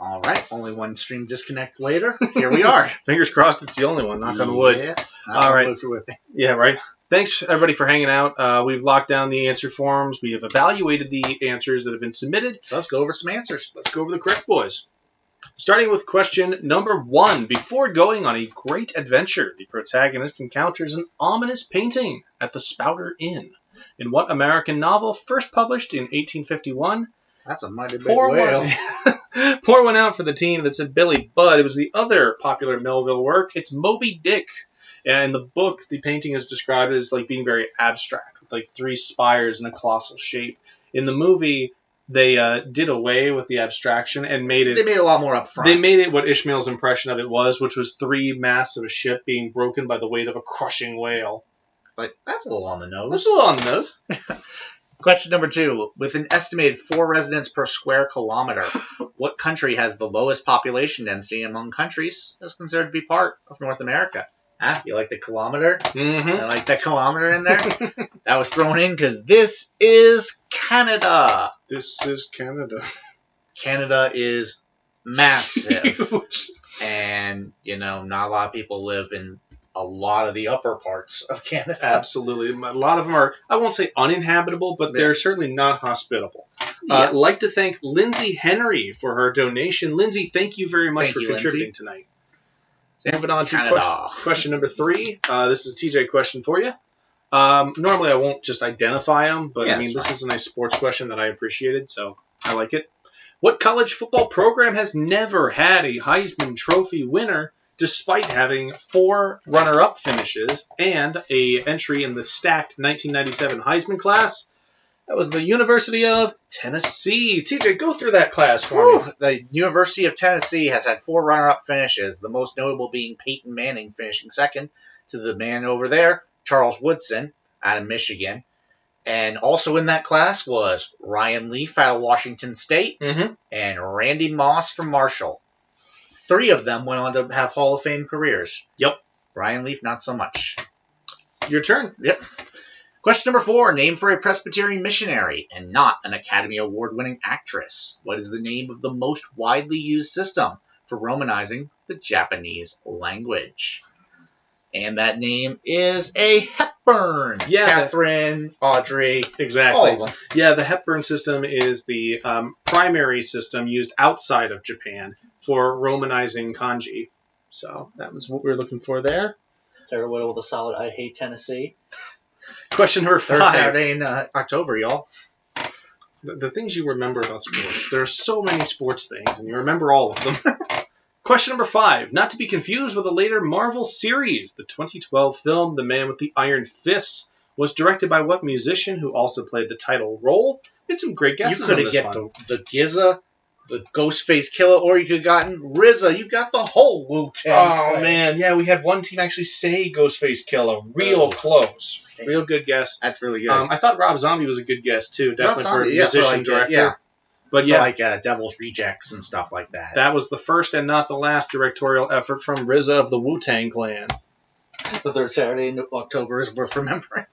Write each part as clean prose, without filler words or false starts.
All right, only one stream disconnect later. Here we are. Fingers crossed it's the only one. Knock on wood. Yeah. All right. For whipping. Yeah, right. Thanks, everybody, for hanging out. We've locked down the answer forms. We have evaluated the answers that have been submitted. So let's go over some answers. Let's go over the correct boys. Starting with question number 1. Before going on a great adventure, the protagonist encounters an ominous painting at the Spouter Inn. In what American novel, first published in 1851? That's a mighty big whale. Pour one out for the team that said Billy Budd. It was the other popular Melville work. It's Moby Dick. And in the book, the painting is described as like being very abstract, with like 3 spires in a colossal shape. In the movie, they did away with the abstraction and made it... They made it a lot more upfront. They made it what Ishmael's impression of it was, which was 3 masts of a ship being broken by the weight of a crushing whale. Like, that's a little on the nose. That's a little on the nose. Question number 2. With an estimated 4 residents per square kilometer, what country has the lowest population density among countries that's considered to be part of North America? You like the kilometer? Mm-hmm. I like that kilometer in there. That was thrown in because this is Canada. This is Canada. Canada is massive. And, not a lot of people live in a lot of the upper parts of Canada. Absolutely. A lot of them are, I won't say uninhabitable, but they're certainly not hospitable. I'd like to thank Lindsay Henry for her donation. Lindsay, thank you very much for contributing tonight. Moving on to question number 3. This is a TJ question for you. Normally I won't just identify them, but this is a nice sports question that I appreciated, so I like it. What college football program has never had a Heisman Trophy winner despite having 4 runner-up finishes and a entry in the stacked 1997 Heisman class? That was the University of Tennessee. TJ, go through that class for me. The University of Tennessee has had 4 runner-up finishes, the most notable being Peyton Manning finishing second to the man over there, Charles Woodson, out of Michigan. And also in that class was Ryan Leaf out of Washington State and Randy Moss from Marshall. 3 of them went on to have Hall of Fame careers. Yep. Ryan Leaf, not so much. Your turn. Yep. Question number 4. Name for a Presbyterian missionary and not an Academy Award-winning actress. What is the name of the most widely used system for Romanizing the Japanese language? And that name is a Hepburn. Yeah. Catherine, Audrey. Exactly. All of them. Yeah, the Hepburn system is the primary system used outside of Japan for Romanizing kanji. So that was what we were looking for there. Sarah Whittle with a solid I hate Tennessee. Question number 5. 3rd Saturday in October, y'all. The things you remember about sports. There are so many sports things, and you remember all of them. Question number 5. Not to be confused with a later Marvel series. The 2012 film, The Man with the Iron Fists, was directed by what musician who also played the title role? We had some great guesses on this one. You could have get the GZA, the Ghostface Killer, or you could have gotten RZA. You got the whole Wu-Tang. Oh, man. Yeah, we had one team actually say Ghostface Killer. Real close. Damn. Real good guess. That's really good. I thought Rob Zombie was a good guess, too. Definitely for a musician director. Yeah. But yeah, like Devil's Rejects and stuff like that. That was the first and not the last directorial effort from RZA of the Wu-Tang Clan. The 3rd Saturday in October is worth remembering.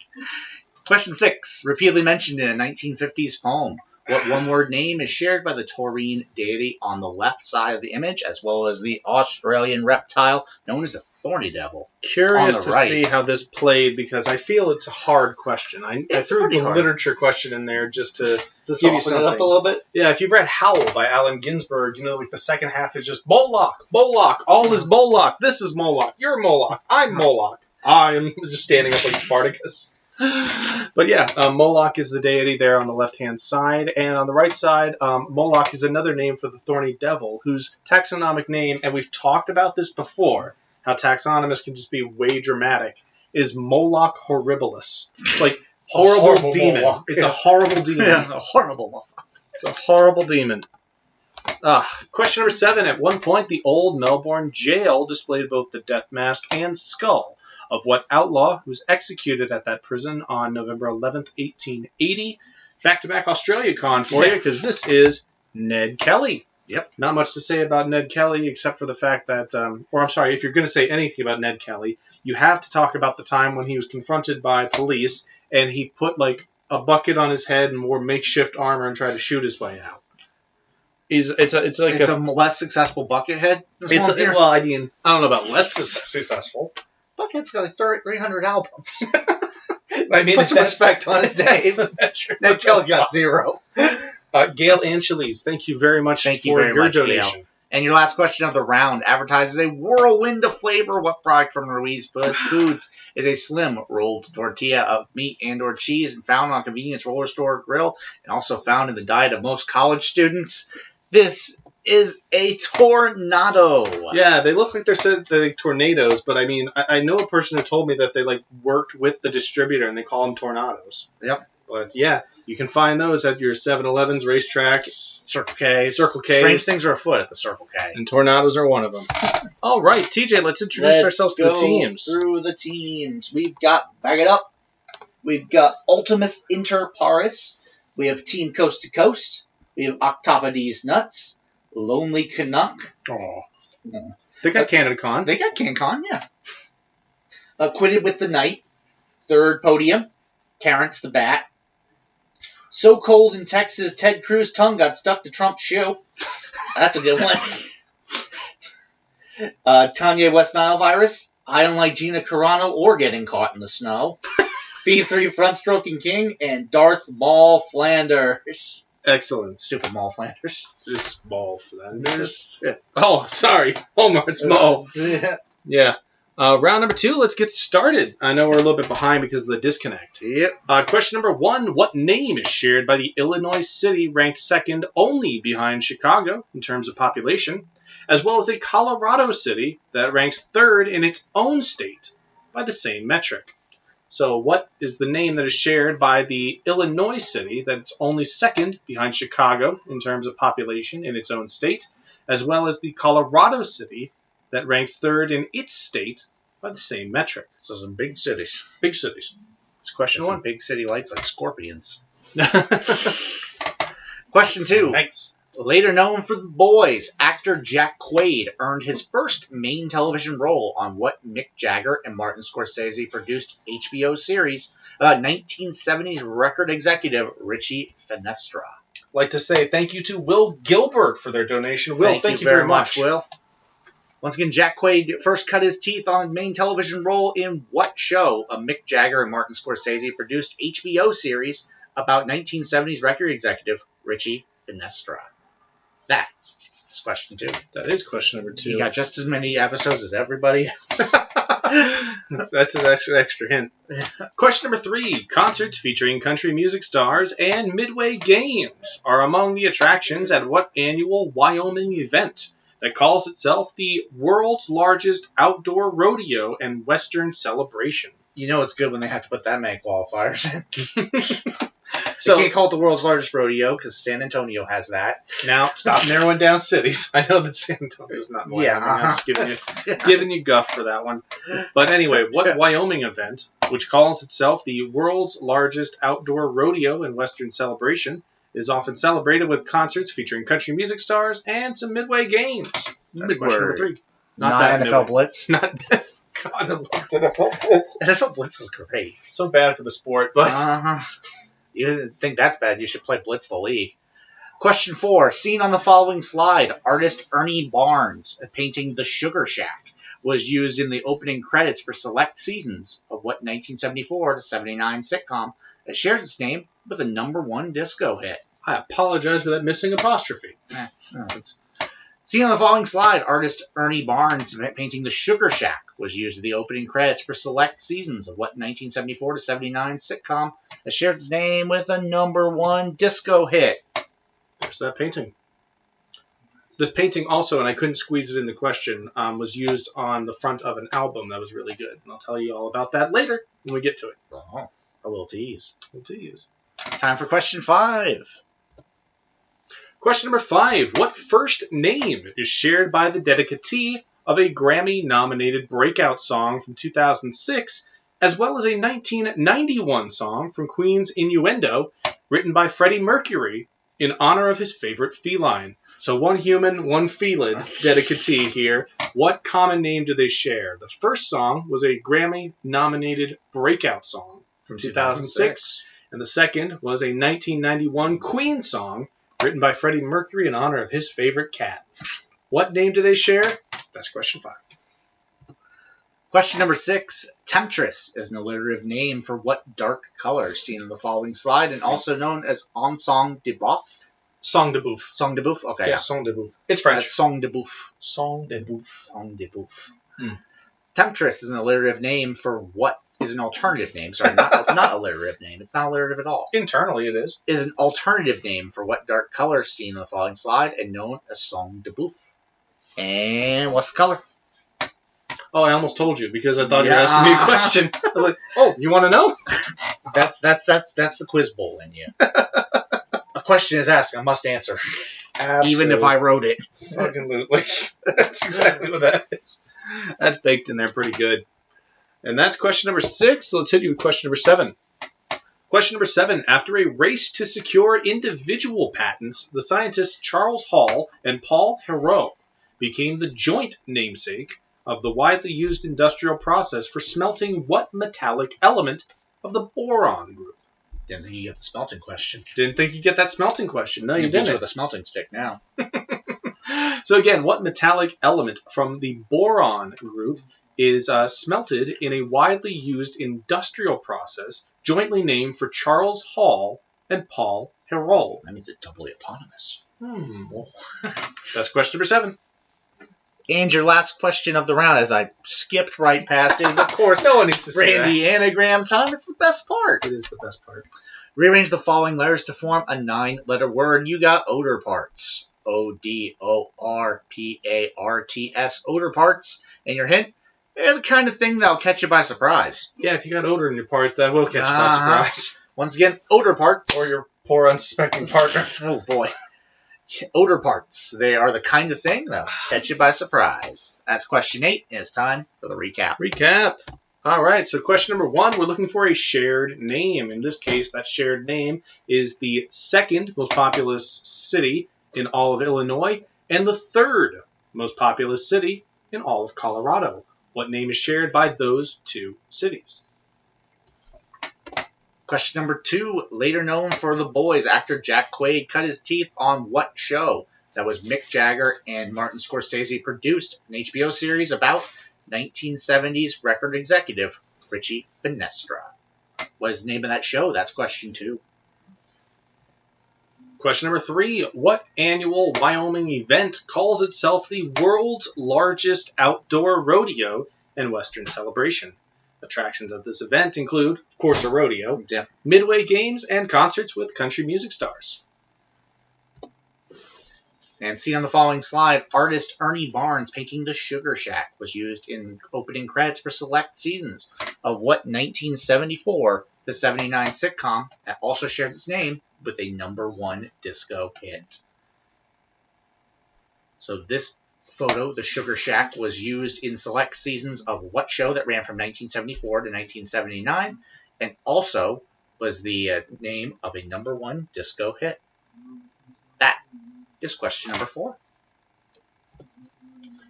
Question 6. Repeatedly mentioned in a 1950s poem. What one-word name is shared by the taurine deity on the left side of the image, as well as the Australian reptile known as the thorny devil? Curious to see how this played, because I feel it's a hard question. I threw the literature question in there just to give you something. It up a little bit? Yeah, if you've read Howl by Allen Ginsberg, like the second half is just Moloch, Moloch, all is Moloch, this is Moloch, you're Moloch, I'm Moloch, I'm just standing up like Spartacus. But yeah, Moloch is the deity there on the left-hand side, and on the right side, Moloch is another name for the thorny devil, whose taxonomic name, and we've talked about this before, how taxonomous can just be way dramatic, is Moloch horribilis. Like, horrible demon. Moloch. It's a horrible demon. Yeah, a horrible Moloch. It's a horrible demon. Question number 7. At one point, the old Melbourne jail displayed both the death mask and skull of what outlaw who was executed at that prison on November 11th, 1880. Back-to-back Australia con for you, because this is Ned Kelly. Yep. Not much to say about Ned Kelly, except for the fact that, if you're going to say anything about Ned Kelly, you have to talk about the time when he was confronted by police, and he put, a bucket on his head and wore makeshift armor and tried to shoot his way out. It's like a less successful Buckethead. Well, I mean, I don't know about less successful. Buckethead's got like 300 albums. I mean, put some respect on his name. Ned Kelly got 0. Gail Angeles, thank you very much for your donation. Gail. And your last question of the round advertises a whirlwind of flavor. What product from Ruiz Foods is a slim rolled tortilla of meat and or cheese and found on a convenience roller store grill and also found in the diet of most college students? This is a tornado. Yeah, they look like they're tornadoes, but I mean, I know a person who told me that they worked with the distributor and they call them tornadoes. Yep. But yeah, you can find those at your 7-Elevens, racetracks, Circle K's. Strange things are afoot at the Circle K. And tornadoes are one of them. All right, TJ, let's introduce ourselves to the teams. Through the teams. We've got, back it up, we've got Ultimus Inter Pares. We have Team Coast to Coast. We have Octopus Nuts. Lonely Canuck. Oh. They got Canada Con. They got CanCon, yeah. Quitted with the Night. Third podium. Terrence the Bat. So cold in Texas, Ted Cruz's tongue got stuck to Trump's shoe. That's a good one. Tanya West Nile virus. I don't like Gina Carano or getting caught in the snow. B3 front stroking king and Darth Maul Flanders. Excellent. Stupid Maul Flanders. It's just Maul Flanders. Oh, sorry. Homer, it's Maul. Yeah. Round number 2, let's get started. I know we're a little bit behind because of the disconnect. Yep. Question number 1, what name is shared by the Illinois city ranked second only behind Chicago in terms of population, as well as a Colorado city that ranks third in its own state by the same metric? So what is the name that is shared by the Illinois city that's only second behind Chicago in terms of population in its own state, as well as the Colorado city that ranks third in its state by the same metric? So some big cities. Big cities. It's question 1. Some big city lights like scorpions. Question 2. Thanks. Later known for The Boys, actor Jack Quaid earned his first main television role on what Mick Jagger and Martin Scorsese produced HBO series about 1970s record executive Richie Finestra. I'd like to say thank you to Will Gilbert for their donation. Will, thank you very much. Will. Once again, Jack Quaid first cut his teeth on a main television role in what show a Mick Jagger and Martin Scorsese produced HBO series about 1970s record executive Richie Finestra? That is question 2. That is question number 2. He got just as many episodes as everybody else. That's an extra hint. Question number 3. Concerts featuring country music stars and Midway Games are among the attractions at what annual Wyoming event that calls itself the world's largest outdoor rodeo and Western celebration? You know it's good when they have to put that many qualifiers in. So you can't call it the world's largest rodeo because San Antonio has that. Now, stop narrowing down cities. I know that San Antonio's not Wyoming. Yeah, I'm just giving you guff for that one. But anyway, what Wyoming event, which calls itself the world's largest outdoor rodeo and Western celebration, is often celebrated with concerts featuring country music stars and some Midway Games? That's question number 3. Not that NFL Midway. Blitz. Not God, I loved NFL Blitz. NFL Blitz was great. So bad for the sport, but... You didn't think that's bad. You should play Blitz the League. Question 4. Seen on the following slide, artist Ernie Barnes' painting The Sugar Shack was used in the opening credits for select seasons of what 1974 to 79 sitcom that shares its name with a #1 disco hit. I apologize for that missing apostrophe. Seen on the following slide, artist Ernie Barnes' painting The Sugar Shack was used in the opening credits for select seasons of what 1974 to 79 sitcom that shares its name with a #1 disco hit. There's that painting. This painting also, and I couldn't squeeze it in the question, was used on the front of an album that was really good. And I'll tell you all about that later when we get to it. Oh, a little tease. A little tease. Time for question 5. Question number 5. What first name is shared by the dedicatee of a Grammy-nominated breakout song from 2006, as well as a 1991 song from Queen's Innuendo, written by Freddie Mercury in honor of his favorite feline? So one human, one felid dedicatee here. What common name do they share? The first song was a Grammy-nominated breakout song from 2006, and the second was a 1991 Queen song, written by Freddie Mercury in honor of his favorite cat. What name do they share? That's question 5. Question number 6. Temptress is an alliterative name for what dark color seen in the following slide and also known as Ensong de Boeuf? Song de Boeuf. Song de Boeuf? Okay. Yeah, Song de Boeuf. It's French. Song de Boeuf. Song de Boeuf. Song de Boeuf. Temptress is an alliterative name for what is an alternative name. Sorry, not alliterative name. It's not alliterative at all. Internally it is. Is an alternative name for what dark color seen in the following slide and known as Song de Boeuf. And what's the color? Oh, I almost told you because I thought you were asking me a question. I was like, "Oh, you want to know?" That's the quiz bowl in you. A question is asked, I must answer, Absolutely. even if I wrote it. Fucking that's exactly what that is. That's baked in there pretty good. And that's question number 6. So let's hit you with question number 7. Question number 7. After a race to secure individual patents, the scientists Charles Hall and Paul Héroult became the joint namesake of the widely used industrial process for smelting what metallic element of the boron group? Didn't think you get the smelting question. Didn't think you'd get that smelting question. No, you didn't. With a smelting stick now. So again, what metallic element from the boron group is smelted in a widely used industrial process jointly named for Charles Hall and Paul Héroult? That means it's doubly eponymous. That's question number 7. And your last question of the round, as I skipped right past it, is, of course, no one needs to say Randy anagram time. It's the best part. It is the best part. Rearrange the following letters to form a 9-letter word. You got odor parts. O-D-O-R-P-A-R-T-S. Odor parts. And your hint, they're the kind of thing that'll catch you by surprise. Yeah, if you got odor in your parts, that will catch you by surprise. Once again, odor parts. Or your poor unsuspecting partner. Oh, boy. Odor parts. They are the kind of thing that'll catch you by surprise. That's question 8, and it's time for the recap. All right, so question number 1, we're looking for a shared name. In this case, that shared name is the 2nd most populous city in all of Illinois and the 3rd most populous city in all of Colorado. What name is shared by those 2 cities? Question number 2, later known for The Boys, actor Jack Quaid cut his teeth on what show that was Mick Jagger and Martin Scorsese produced, an HBO series about 1970s record executive Richie Finestra? What is the name of that show? That's question 2. Question number 3, what annual Wyoming event calls itself the world's largest outdoor rodeo and Western celebration? Attractions at this event include, of course, a rodeo, midway games, and concerts with country music stars. And seen on the following slide, artist Ernie Barnes' painting The Sugar Shack was used in opening credits for select seasons of what 1974 to 79 sitcom that also shared its name with a #1 disco hit. So this photo, The Sugar Shack, was used in select seasons of what show that ran from 1974 to 1979 and also was the name of a #1 disco hit. That is question number 4.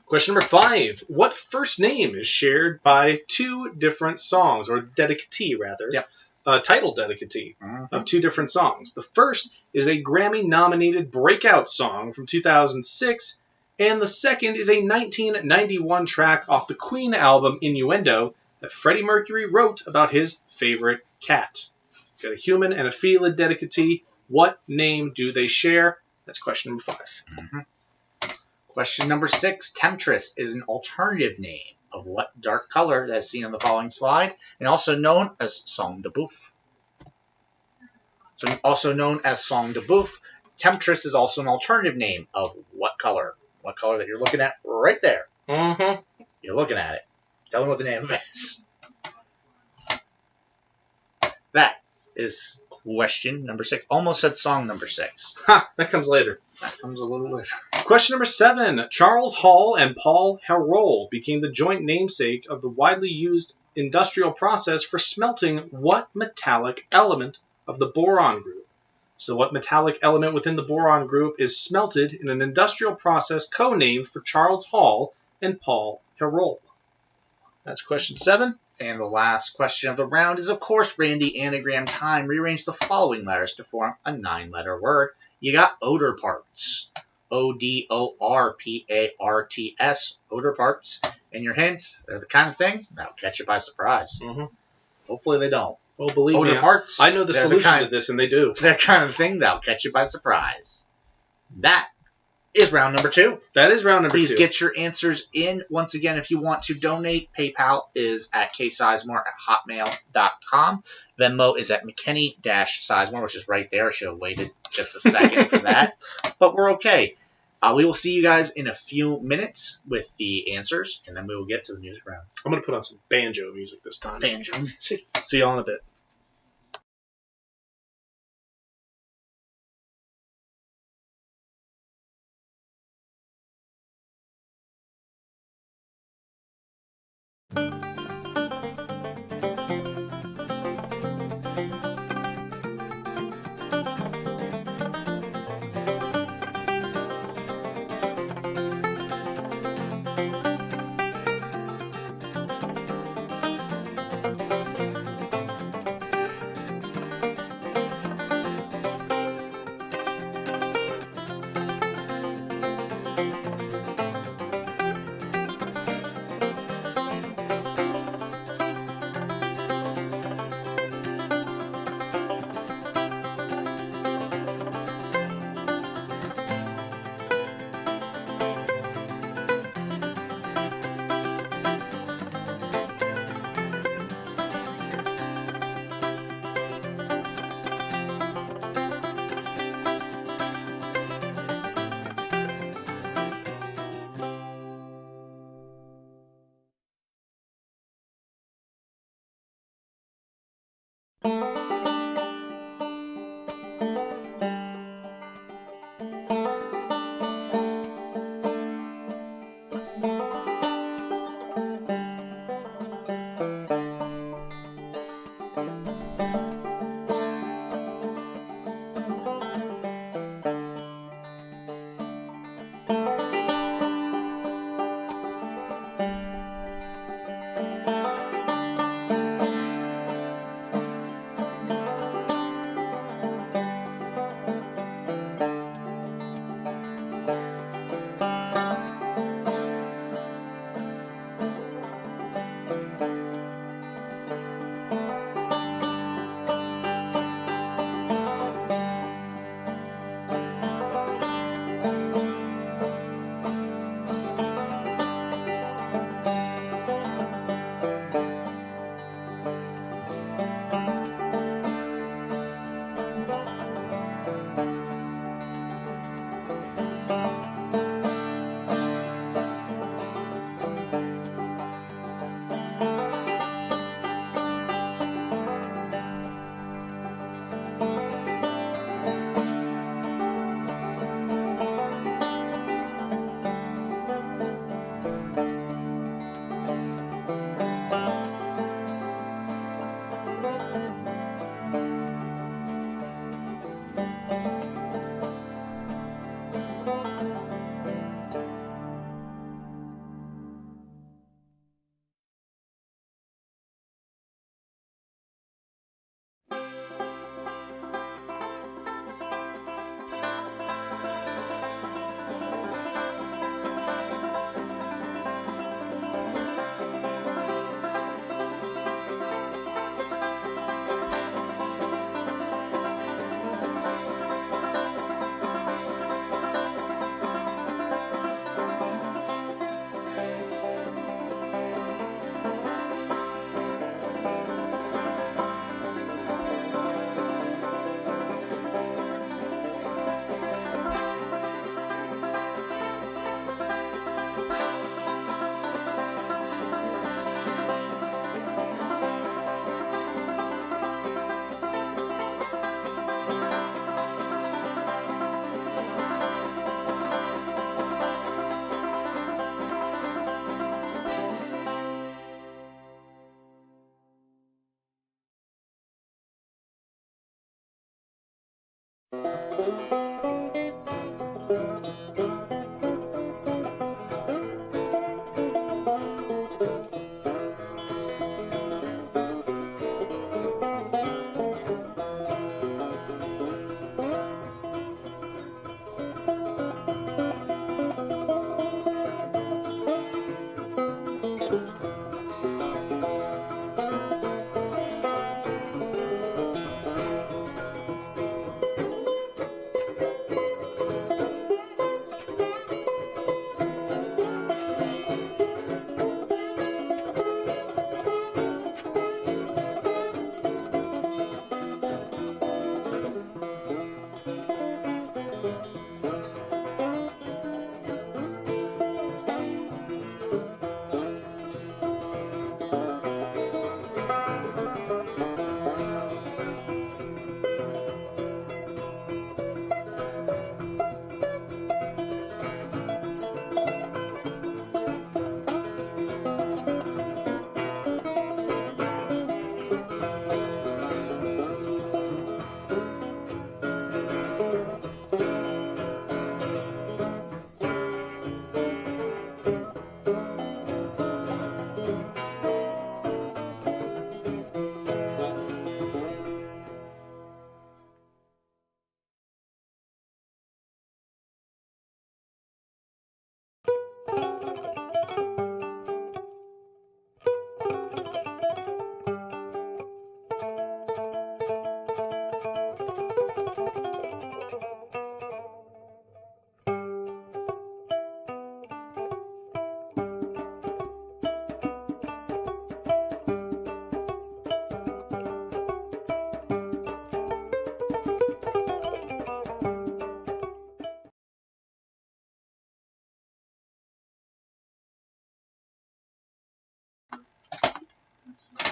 Question number 5. What first name is shared by 2 different songs, or dedicatee, rather? Yep. Title dedicatee of 2 different songs. The first is a Grammy-nominated breakout song from 2006, and the second is a 1991 track off the Queen album Innuendo that Freddie Mercury wrote about his favorite cat. Got a human and a felid dedicatee. What name do they share? That's question number 5. Question number 6. Temptress is an alternative name of what dark color that is seen on the following slide and also known as Song de Boeuf. So also known as Song de Boeuf, Temptress is also an alternative name of what color? What color that you're looking at right there. You're looking at it. Tell them what the name of it is. That is question number 6. Almost said song number 6. That comes later. That comes a little later. Question number 7. Charles Hall and Paul Héroult became the joint namesake of the widely used industrial process for smelting what metallic element of the boron group? So what metallic element within the boron group is smelted in an industrial process co-named for Charles Hall and Paul Héroult? That's question 7. And the last question of the round is, of course, Randy anagram time. Rearrange the following letters to form a 9-letter word. You got odor parts. ODORPARTS, odor parts. And your hints are the kind of thing that'll catch you by surprise. Mm-hmm. Hopefully they don't. Well, believe odor me, parts. I know the solution to this, and they do. They're kind of thing that'll catch you by surprise. That is round number 2. That is round number 2. Please get your answers in. Once again, if you want to donate, PayPal is at ksizemore@hotmail.com. Venmo is at McKinney-Sizemore, which is right there. I should have waited just a second for that. But we're okay. We will see you guys in a few minutes with the answers, and then we will get to the music round. I'm going to put on some banjo music this time. Banjo music. See y'all in a bit.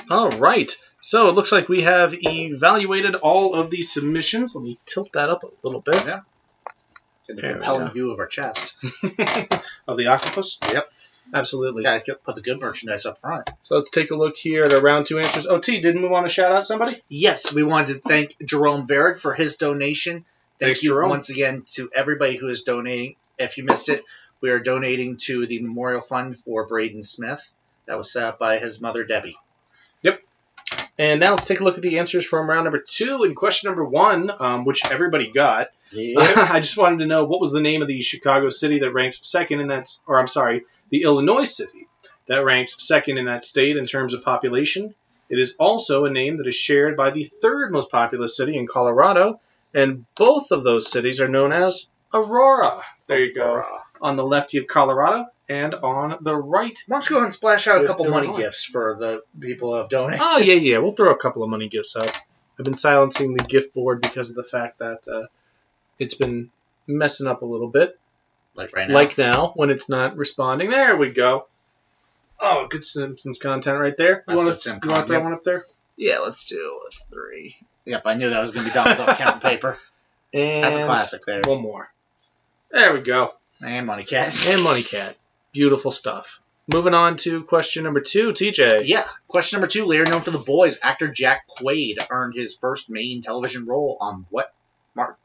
All right. So it looks like we have evaluated all of these submissions. Let me tilt that up a little bit. Yeah. Get a compelling view of our chest. Of the octopus? Yep. Absolutely. Gotta put the good merchandise up front. So let's take a look here at our round 2 answers. OT, didn't we want to shout out somebody? Yes, we wanted to thank Jerome Verrig for his donation. Thanks, you Jerome. once again to everybody who is donating. If you missed it, we are donating to the Memorial Fund for Braden Smith. That was set up by his mother, Debbie. Yep. And now let's take a look at the answers from round number 2 and question number 1, which everybody got. Yep. I just wanted to know what was the name of the Chicago city that ranks second in that, or I'm sorry, the Illinois city that ranks second in that state in terms of population. It is also a name that is shared by the 3rd most populous city in Colorado, and both of those cities are known as Aurora. There you go. On the left, you have Colorado, and on the right... Why don't you go ahead and splash out a couple Illinois. money gifts for the people who have donated? Oh, yeah. We'll throw a couple of money gifts out. I've been silencing the gift board because of the fact that it's been messing up a little bit. Like right now? Like now, when it's not responding. There we go. Oh, good Simpsons content right there. That's You good Sim want to throw content. one up there? Yeah, let's do a 3. Yep, I knew that was going to be done without counting paper. And That's a classic there. one more. There we go. And Money Cat. And Money Cat. Beautiful stuff. Moving on to question number 2, TJ. Yeah. Question number 2. Later known for The Boys, actor Jack Quaid earned his first main television role on what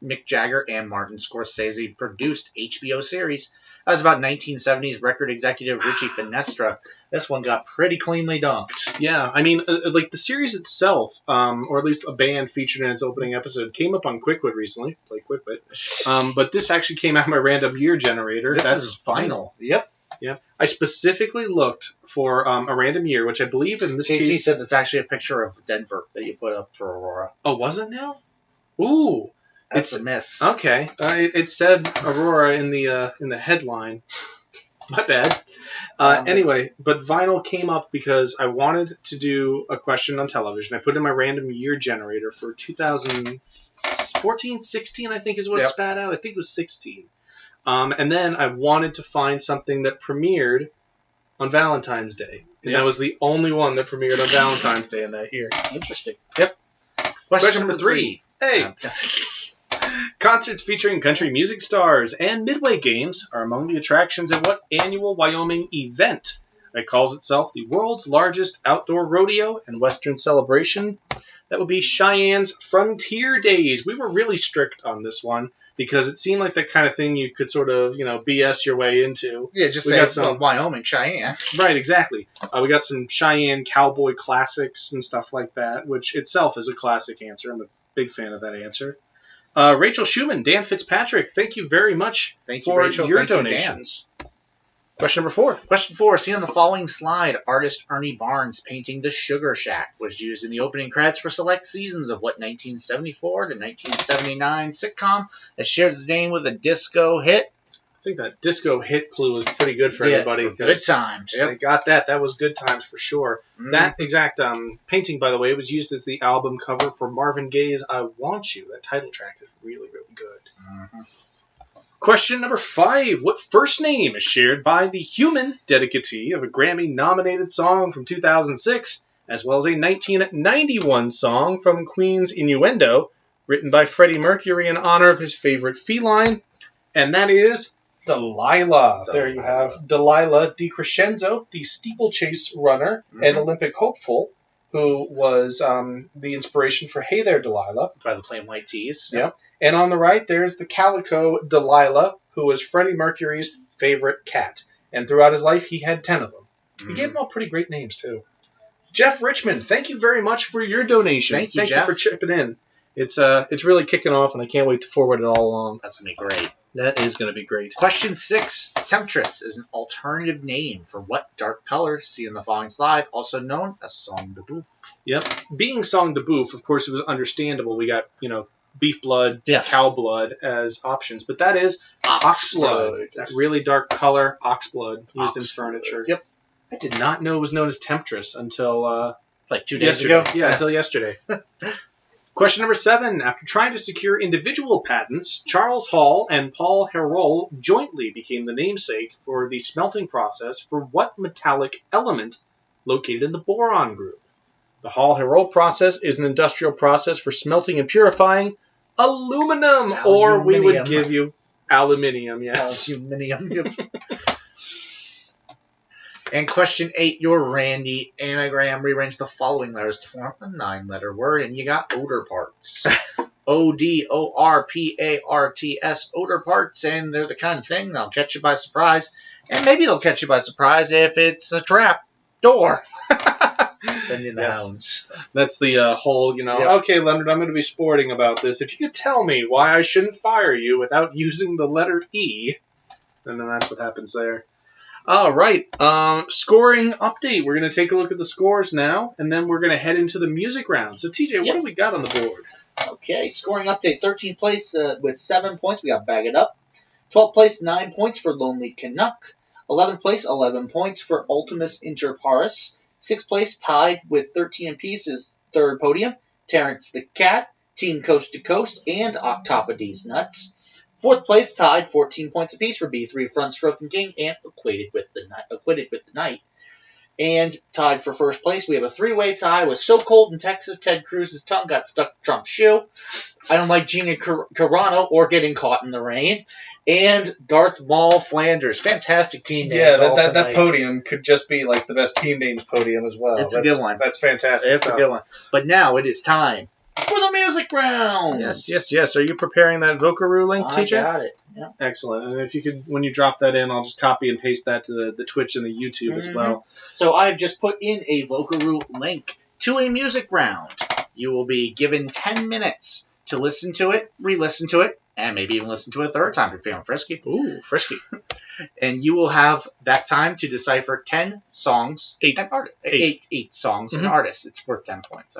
Mick Jagger and Martin Scorsese produced HBO series. That was about 1970s record executive Richie Finestra. This one got pretty cleanly dunked. Yeah, I mean, like the series itself, or at least a band featured in its opening episode, came up on Quickwit recently. Play Quickwit. But this actually came out of my random year generator. That's is final. Yep. Yeah. I specifically looked for a random year, which I believe in this JT case... said that's actually a picture of Denver that you put up for Aurora. Oh, was it now? Ooh. That's a miss. Okay. It said Aurora in the headline. My bad. Anyway, but vinyl came up because I wanted to do a question on television. I put in my random year generator for 2014, 16, I think is what it spat out. I think it was 16. And then I wanted to find something that premiered on Valentine's Day. And that was the only one that premiered on Valentine's Day in that year. Interesting. Yep. Question number 3. Hey! Concerts featuring country music stars and Midway games are among the attractions at what annual Wyoming event that calls itself the world's largest outdoor rodeo and Western celebration? That would be Cheyenne's Frontier Days. We were really strict on this one because it seemed like the kind of thing you could sort of, BS your way into. Yeah, just say it's Wyoming, Cheyenne. Right, exactly. We got some Cheyenne cowboy classics and stuff like that, which itself is a classic answer. I'm a big fan of that answer. Rachel Schumann, Dan Fitzpatrick, thank you very much for Rachel. your thank donations. You, Dan. Question number 4. Question 4. Seen on the following slide, artist Ernie Barnes' painting The Sugar Shack was used in the opening credits for select seasons of what 1974 to 1979 sitcom that shares its name with a disco hit? I think that disco hit clue was pretty good for everybody. Good times. Yep. They got that. That was good times for sure. That exact painting, by the way, was used as the album cover for Marvin Gaye's I Want You. That title track is really, really good. Mm-hmm. Question number 5. What first name is shared by the human dedicatee of a Grammy-nominated song from 2006, as well as a 1991 song from Queen's Innuendo, written by Freddie Mercury in honor of his favorite feline? And that is Delilah. There you have Delilah DeCrescenzo, the steeplechase runner and Olympic hopeful, who was the inspiration for Hey There, Delilah. By the Plain White Tees. Yep. And on the right, there's the calico Delilah, who was Freddie Mercury's favorite cat. And throughout his life, he had 10 of them. He gave them all pretty great names, too. Jeff Richmond, thank you very much for your donation. Thank you, Jeff. For chipping in. It's really kicking off, and I can't wait to forward it all along. That's going to be great. That is going to be great. Question 6. Temptress is an alternative name for what dark color? See in the following slide, also known as Sang de Boeuf. Yep. Being Sang de Boeuf, of course, it was understandable. We got, beef blood, cow blood as options. But that is ox blood. That really dark color, ox blood, used in furniture. Yep. I did not know it was known as Temptress until... like 2 days ago? Yeah, until yesterday. Question number 7. After trying to secure individual patents, Charles Hall and Paul Herold jointly became the namesake for the smelting process for what metallic element located in the boron group? The Hall-Héroult process is an industrial process for smelting and purifying aluminum, or we would give you aluminium, yes. Aluminium. And question 8, your Randy anagram rearrange the following letters to form a 9-letter word, and you got odor parts. ODORPARTS, odor parts, and they're the kind of thing that'll catch you by surprise. And maybe they'll catch you by surprise if it's a trap door. Send in the hounds. That's the whole, okay, Leonard, I'm going to be sporting about this. If you could tell me why I shouldn't fire you without using the letter E, and then that's what happens there. All right, scoring update. We're going to take a look at the scores now, and then we're going to head into the music round. So, TJ, what do we got on the board? Okay, scoring update. 13th place with 7 points. We got Bag It Up. 12th place, 9 points for Lonely Canuck. 11th place, 11 points for Ultimus Inter Pares. 6th place, tied with 13 apiece, is third podium. Terrence the Cat, Team Coast to Coast, and Octopus Nuts. 4th place, tied 14 points apiece for B3 Front Stroking King and Acquitted with the Night. And tied for first place, we have a 3-way tie with So Cold in Texas. Ted Cruz's tongue got stuck in Trump's shoe. I Don't Like Gina Carano or Getting Caught in the Rain. And Darth Maul Flanders. Fantastic team names. Yeah, that podium could just be like the best team names podium as well. It's a good one. That's fantastic. It's a good one. But now it is time for the music round. Yes. Are you preparing that Vocaroo link, TJ? I got it. Yeah. Excellent. And if you could, when you drop that in, I'll just copy and paste that to the Twitch and the YouTube as well. So I've just put in a Vocaroo link to a music round. You will be given 10 minutes to listen to it, re-listen to it, and maybe even listen to it a third time if you're feeling frisky. Ooh, frisky. And you will have that time to decipher 10 songs. 8 songs and artists. It's worth 10 points.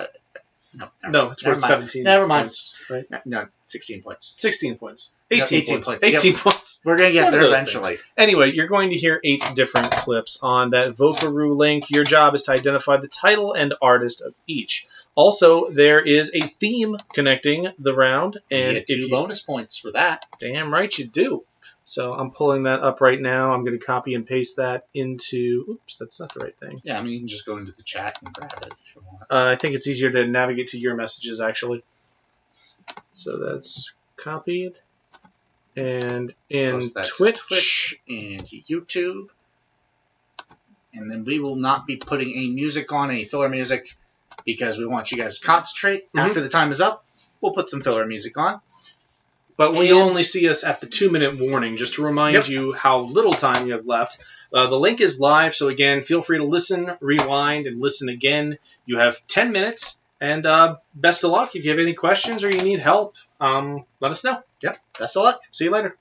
No, it's worth 17 Never mind. Points, right? No, 16 points. 16 points. 18 points. 18 points. We're going to get there eventually. Things. Anyway, you're going to hear 8 different clips on that Vocaroo link. Your job is to identify the title and artist of each. Also, there is a theme connecting the round. And you get 2 bonus points for that. Damn right you do. So I'm pulling that up right now. I'm going to copy and paste that into... Oops, that's not the right thing. Yeah, I mean, you can just go into the chat and grab it if you want. I think it's easier to navigate to your messages, actually. So that's copied. And in Twitch and YouTube. And then we will not be putting any music on, any filler music, because we want you guys to concentrate. After the time is up, we'll put some filler music on. But you'll only see us at the 2-minute warning, just to remind you how little time you have left. The link is live, so again, feel free to listen, rewind, and listen again. You have 10 minutes, and best of luck. If you have any questions or you need help, let us know. Yep, best of luck. See you later.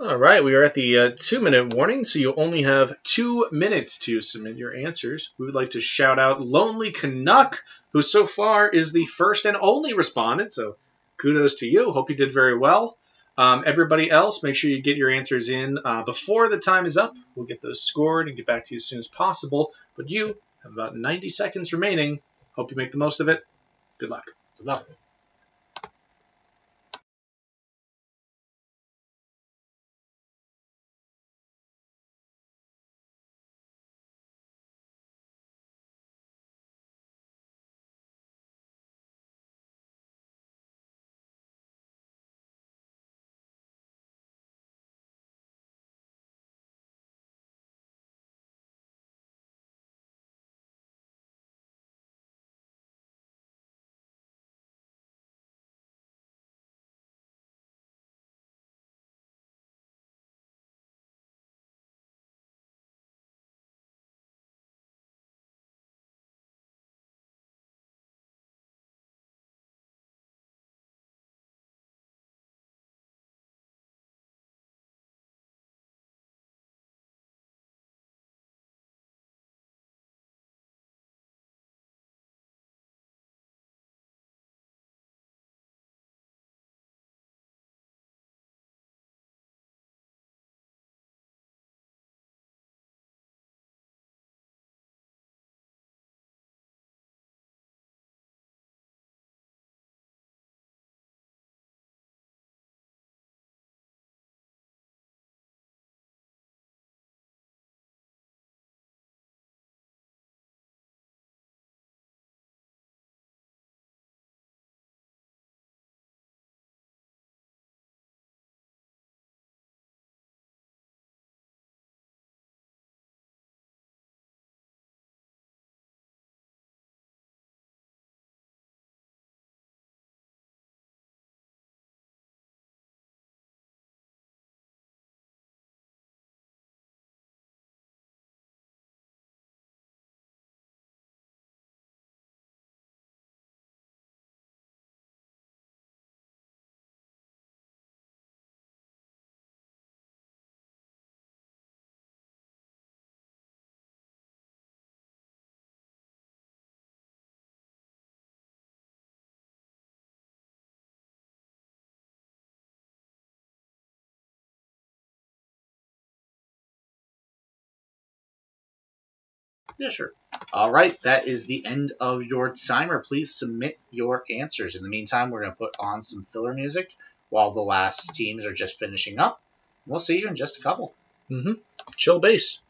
All right, we are at the 2-minute warning, so you only have 2 minutes to submit your answers. We would like to shout out Lonely Canuck, who so far is the first and only respondent, so kudos to you. Hope you did very well. Everybody else, make sure you get your answers in before the time is up. We'll get those scored and get back to you as soon as possible. But you have about 90 seconds remaining. Hope you make the most of it. Good luck. Good luck. Yeah, sure. All right, that is the end of your timer. Please submit your answers. In the meantime, we're going to put on some filler music while the last teams are just finishing up. We'll see you in just a couple. Chill bass.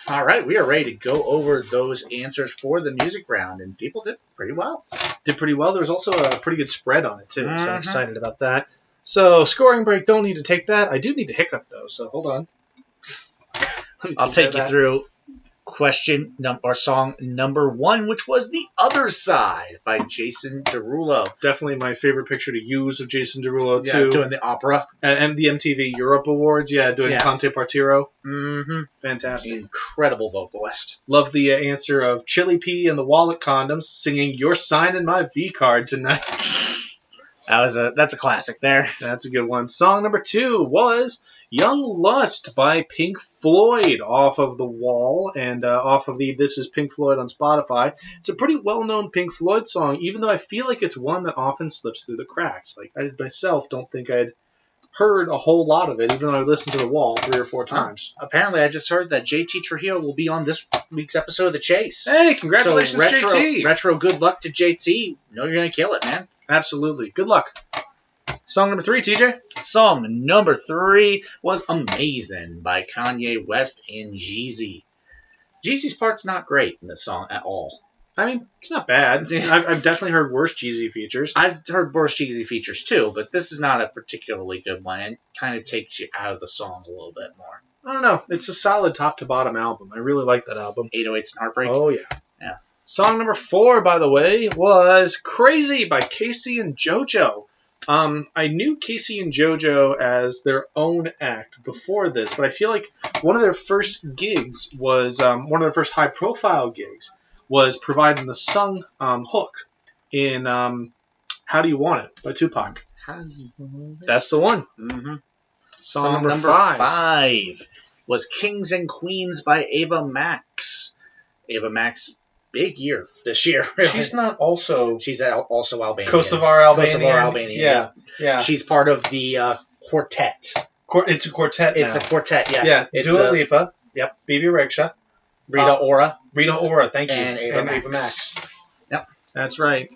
All right, we are ready to go over those answers for the music round, and people did pretty well. There was also a pretty good spread on it, too, so I'm excited about that. So, scoring break, don't need to take that. I do need to hiccup, though, so hold on. I'll take you through song number 1, which was The Other Side by Jason Derulo. Definitely my favorite picture to use of Jason Derulo, too. Yeah, doing the opera. And the MTV Europe Awards, doing Conte Partiro. Mm-hmm. Fantastic. Incredible vocalist. Love the answer of Chili P and the Wallet Condoms singing You're Signing My V-Card Tonight. That's a classic there. That's a good one. Song number 2 was Young Lust by Pink Floyd off of The Wall and off of the This Is Pink Floyd on Spotify. It's a pretty well-known Pink Floyd song, even though I feel like it's one that often slips through the cracks. Like, I myself don't think I'd heard a whole lot of it, even though I listened to The Wall 3 or 4 times. Apparently, I just heard that JT Trujillo will be on this week's episode of The Chase. Hey, congratulations, JT! Retro good luck to JT. You know you're going to kill it, man. Absolutely. Good luck. Song number 3, TJ? Song number 3 was Amazing by Kanye West and Jeezy. Jeezy's part's not great in this song at all. I mean, it's not bad. I've definitely heard worse Jeezy features. I've heard worse Jeezy features too, but this is not a particularly good one. It kind of takes you out of the song a little bit more. I don't know. It's a solid top-to-bottom album. I really like that album. 808s and Heartbreak. Oh, yeah. Song number 4, by the way, was Crazy by Casey and JoJo. I knew Casey and JoJo as their own act before this, but I feel like one of their first gigs was, one of their first high-profile gigs was providing the sung hook in How Do You Want It by Tupac. That's the one. Mm-hmm. Song number 5. 5 was Kings and Queens by Ava Max. Ava Max, big year this year. Really. She's not also... She's also Albanian. Kosovar Albanian. Yeah. She's part of the quartet. It's a quartet now. It's a quartet, yeah. Yeah, it's Dua Lipa. Yep. Bibi Rexha. Rita Ora, thank you. And Ava Max. Yep. That's right.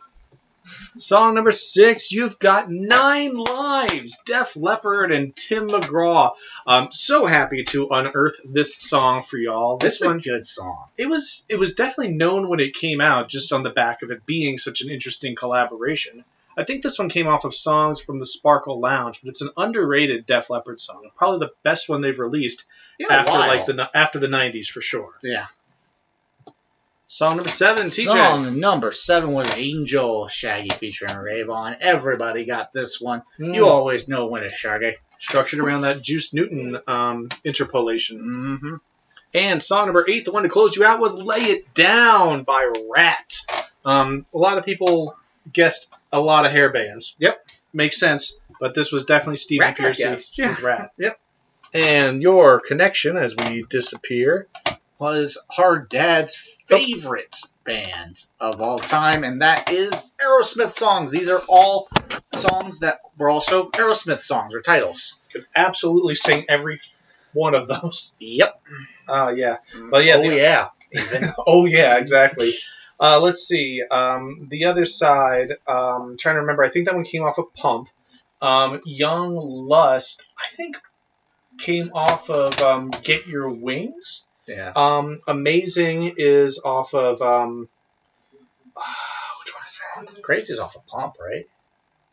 Song number 6, You've Got 9 Lives, Def Leppard and Tim McGraw. So happy to unearth this song for y'all. This is a good song. It was definitely known when it came out, just on the back of it being such an interesting collaboration. I think this one came off of songs from the Sparkle Lounge, but it's an underrated Def Leppard song. Probably the best one they've released after the 90s for sure. Yeah. Song number 7, TJ. Song number 7 was Angel, Shaggy featuring Rayvon. Everybody got this one. You always know when it's Shaggy. Structured around that Juice Newton interpolation. Mm-hmm. And song number 8, the one to close you out, was Lay It Down by Rat. A lot of people guessed a lot of hair bands. Yep. Makes sense. But this was definitely Stephen Pearcy with Rat. Yep. And your connection, as we disappear, was her dad's favorite band of all time, and that is Aerosmith songs. These are all songs that were also Aerosmith songs or titles. Could absolutely sing every one of those. Yep. Yeah. But yeah. Yeah. Even. Oh, yeah, exactly. Let's see. The other side, trying to remember, I think that one came off of Pump. Young Lust, I think, came off of Get Your Wings. Yeah. Amazing is off of which one is that? Crazy's off of Pump, right?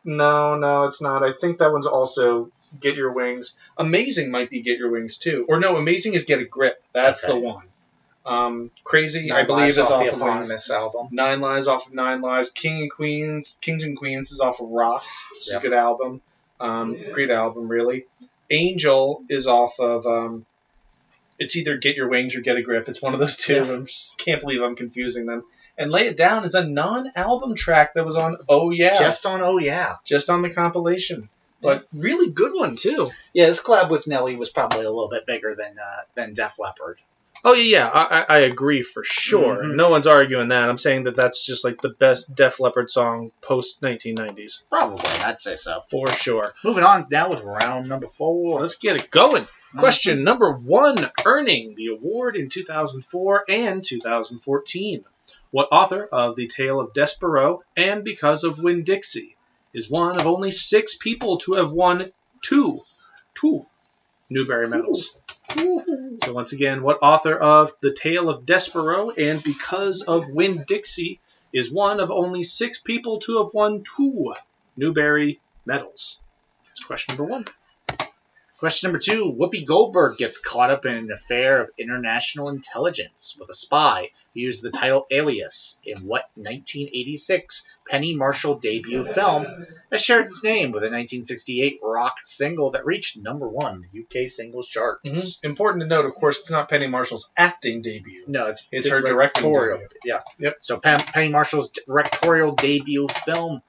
No, it's not. I think that one's also Get Your Wings. Amazing might be Get Your Wings too. Or no, Amazing is Get a Grip. That's the one. Crazy, I believe, is off of this album. 9 Lives off of 9 Lives. Kings and Queens is off of Rocks, which is a good album. Great album, really. Angel is off of it's either Get Your Wings or Get a Grip. It's one of those two. I just can't believe I'm confusing them. And Lay It Down is a non-album track that was on Oh Yeah. Just on Oh Yeah. Just on the compilation. But really good one, too. Yeah, this collab with Nelly was probably a little bit bigger than Def Leppard. Oh, yeah. I agree for sure. Mm-hmm. No one's arguing that. I'm saying that that's just like the best Def Leppard song post-1990s. Probably. I'd say so. For sure. Moving on now with round number 4. Let's get it going. Question number 1, earning the award in 2004 and 2014. What author of The Tale of Despero and Because of Winn-Dixie is one of only 6 people to have won two Newbery medals? So once again, what author of The Tale of Despereaux and Because of Winn-Dixie is one of only 6 people to have won 2 Newbery medals? That's question number 1. Question number 2. Whoopi Goldberg gets caught up in an affair of international intelligence with a spy who used the title Alias in what 1986 Penny Marshall debut film that shared its name with a 1968 rock single that reached number 1 on the UK singles chart. Mm-hmm. Important to note, of course, it's not Penny Marshall's acting debut. No, it's her directorial debut. Yeah. Yep. So Penny Marshall's directorial debut film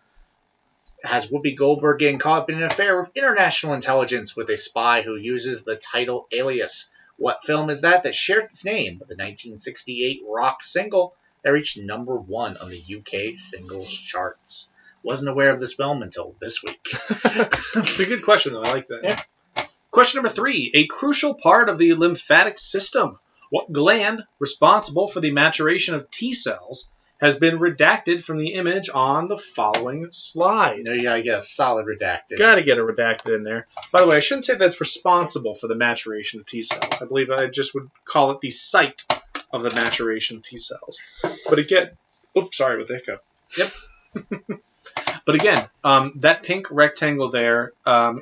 has Whoopi Goldberg getting caught up in an affair of international intelligence with a spy who uses the title Alias. What film is that shares its name with the 1968 rock single that reached number 1 on the UK singles charts? Wasn't aware of this film until this week. It's a good question, though. I like that. Yeah. Question number 3. A crucial part of the lymphatic system. What gland, responsible for the maturation of T cells, has been redacted from the image on the following slide? No, you gotta get a solid redacted. Gotta get a redacted in there. By the way, I shouldn't say that's responsible for the maturation of T cells. I believe I just would call it the site of the maturation of T cells. But again, oops, sorry with the hiccup. Yep. But again, that pink rectangle there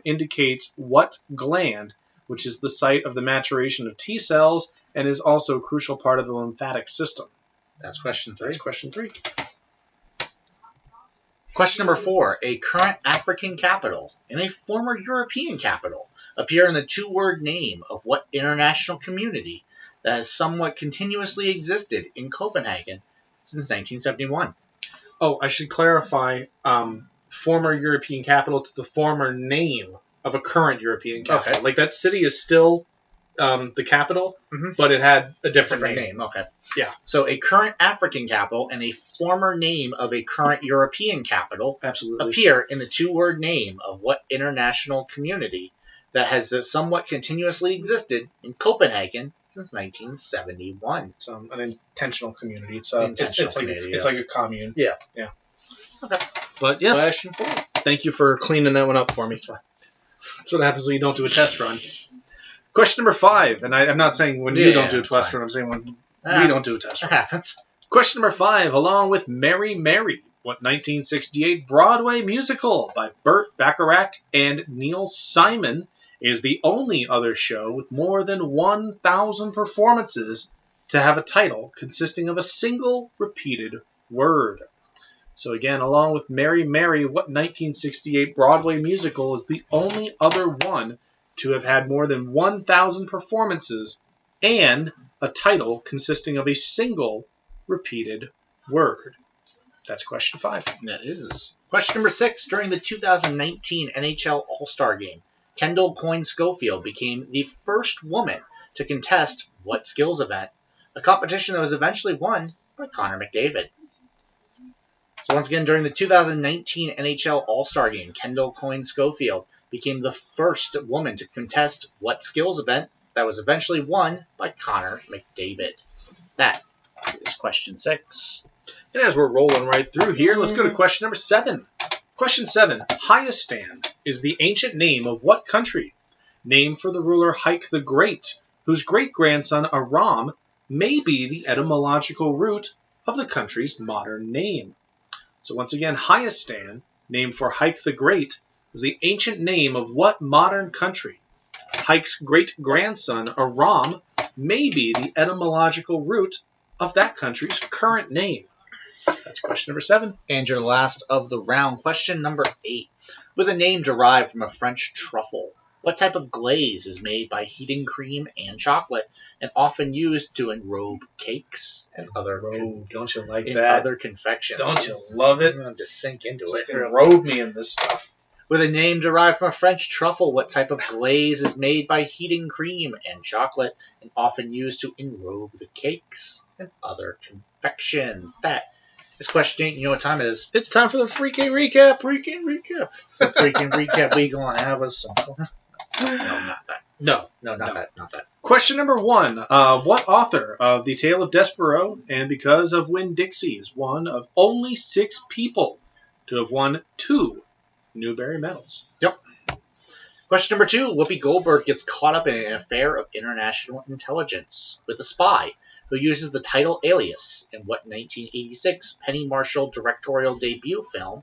indicates what gland, which is the site of the maturation of T cells and is also a crucial part of the lymphatic system. That's question 3. That's question 3. Question number 4. A current African capital and a former European capital appear in the 2-word name of what international community that has somewhat continuously existed in Copenhagen since 1971? Oh, I should clarify, former European capital to the former name of a current European capital. Okay. Like that city is still the capital, but it had a different name. Okay. Yeah. So a current African capital and a former name of a current European capital Absolutely appear in the 2-word name of what international community that has somewhat continuously existed in Copenhagen since 1971. It's an intentional community. It's like a commune. Yeah. Yeah. Okay. But yeah. Question 4. Thank you for cleaning that one up for me. That's what happens when you don't do a test run. Question number 5, and I'm not saying when you don't do a test run, I'm saying when we don't do a test run. That happens. Question number 5, along with Mary Mary, what 1968 Broadway musical by Burt Bacharach and Neil Simon is the only other show with more than 1,000 performances to have a title consisting of a single repeated word? So again, along with Mary Mary, what 1968 Broadway musical is the only other one to have had more than 1,000 performances and a title consisting of a single repeated word? That's question 5. That is. Question number 6. During the 2019 NHL All-Star Game, Kendall Coyne Schofield became the first woman to contest what skills event, a competition that was eventually won by Connor McDavid. So once again, during the 2019 NHL All-Star Game, Kendall Coyne Schofield became the first woman to contest what skills event that was eventually won by Connor McDavid. That is question 6. And as we're rolling right through here, let's go to question number 7. Question 7. Hayastan is the ancient name of what country? Named for the ruler Haik the Great, whose great-grandson Aram may be the etymological root of the country's modern name. So once again, Hayastan, named for Haik the Great, is the ancient name of what modern country? Haik's great-grandson Aram may be the etymological root of that country's current name. That's question number 7. And your last of the round, question number 8. With a name derived from a French truffle, what type of glaze is made by heating cream and chocolate and often used to enrobe cakes and other don't you like that? Other confections? Don't you love it? Just sink into Just it. enrobe me in this stuff. With a name derived from a French truffle, what type of glaze is made by heating cream and chocolate and often used to enrobe the cakes and other confections? That is question 8. You know what time it is? It's time for the freaking recap. Freaking recap. So freaking recap, we gonna have a song. No, not that. No, not that. Question number 1. What author of The Tale of Despereaux and Because of Winn-Dixie is one of only 6 people to have won 2 Newbery medals? Yep. Question number 2. Whoopi Goldberg gets caught up in an affair of international intelligence with a spy who uses the title Alias in what 1986 Penny Marshall directorial debut film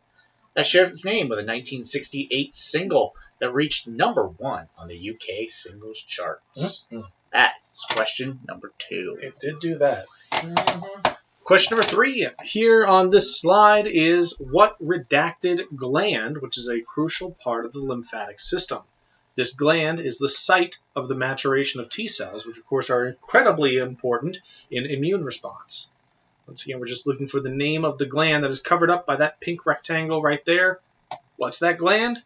that shares its name with a 1968 single that reached number 1 on the UK singles charts. Mm-hmm. That is question number 2. It did do that. Mm-hmm. Question number 3 here on this slide is what redacted gland, which is a crucial part of the lymphatic system. This gland is the site of the maturation of T cells, which of course are incredibly important in immune response. Once again, we're just looking for the name of the gland that is covered up by that pink rectangle right there. What's that gland?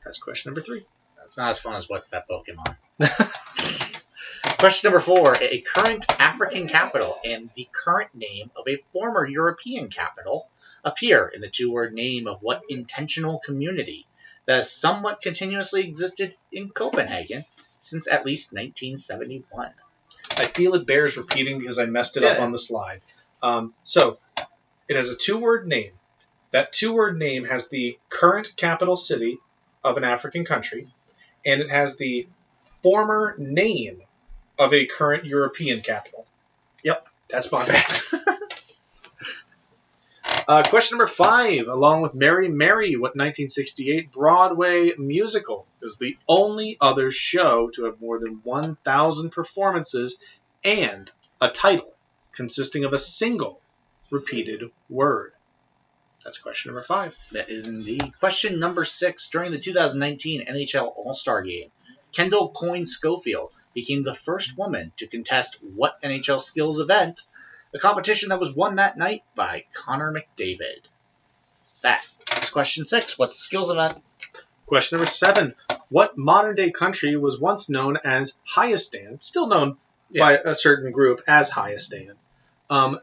That's question number 3. That's not as fun as what's that Pokemon. Question number 4. A current African capital and the current name of a former European capital appear in the two-word name of what intentional community that has somewhat continuously existed in Copenhagen since at least 1971. I feel it bears repeating because I messed it up on the slide. So, it has a two-word name. That two-word name has the current capital city of an African country, and it has the former name of a current European capital. Yep, that's my bad. Question number 5. Along with Mary Mary, what 1968 Broadway musical is the only other show to have more than 1,000 performances and a title consisting of a single repeated word? That's question number 5. That is indeed. Question number 6. During the 2019 NHL All-Star Game, Kendall Coyne Schofield became the first woman to contest what NHL skills event, a competition that was won that night by Connor McDavid. That is question 6. What's the skills event? Question number 7. What modern-day country was once known as Hayastan, still known by a certain group as Hayastan?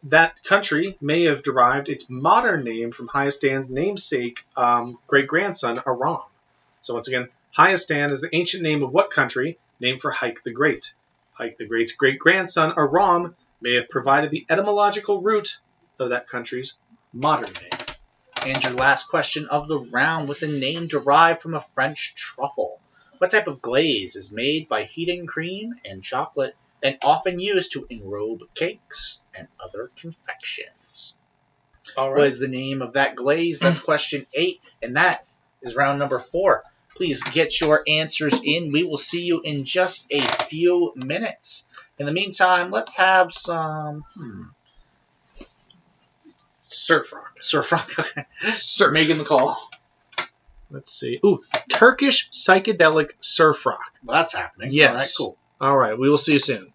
That country may have derived its modern name from Hayastan's namesake great-grandson, Aram. So once again, Hayastan is the ancient name of what country, named for Haik the Great. Haik the Great's great-grandson, Aram, may have provided the etymological root of that country's modern name. And your last question of the round, with a name derived from a French truffle. What type of glaze is made by heating cream and chocolate and often used to enrobe cakes and other confections? All right. What is the name of that glaze? That's question 8, and that is round number 4. Please get your answers in. We will see you in just a few minutes. In the meantime, let's have some surf rock. Surf rock. Okay. Making the call. Let's see. Ooh, Turkish psychedelic surf rock. Well, that's happening. Yes. All right, cool. All right, we will see you soon.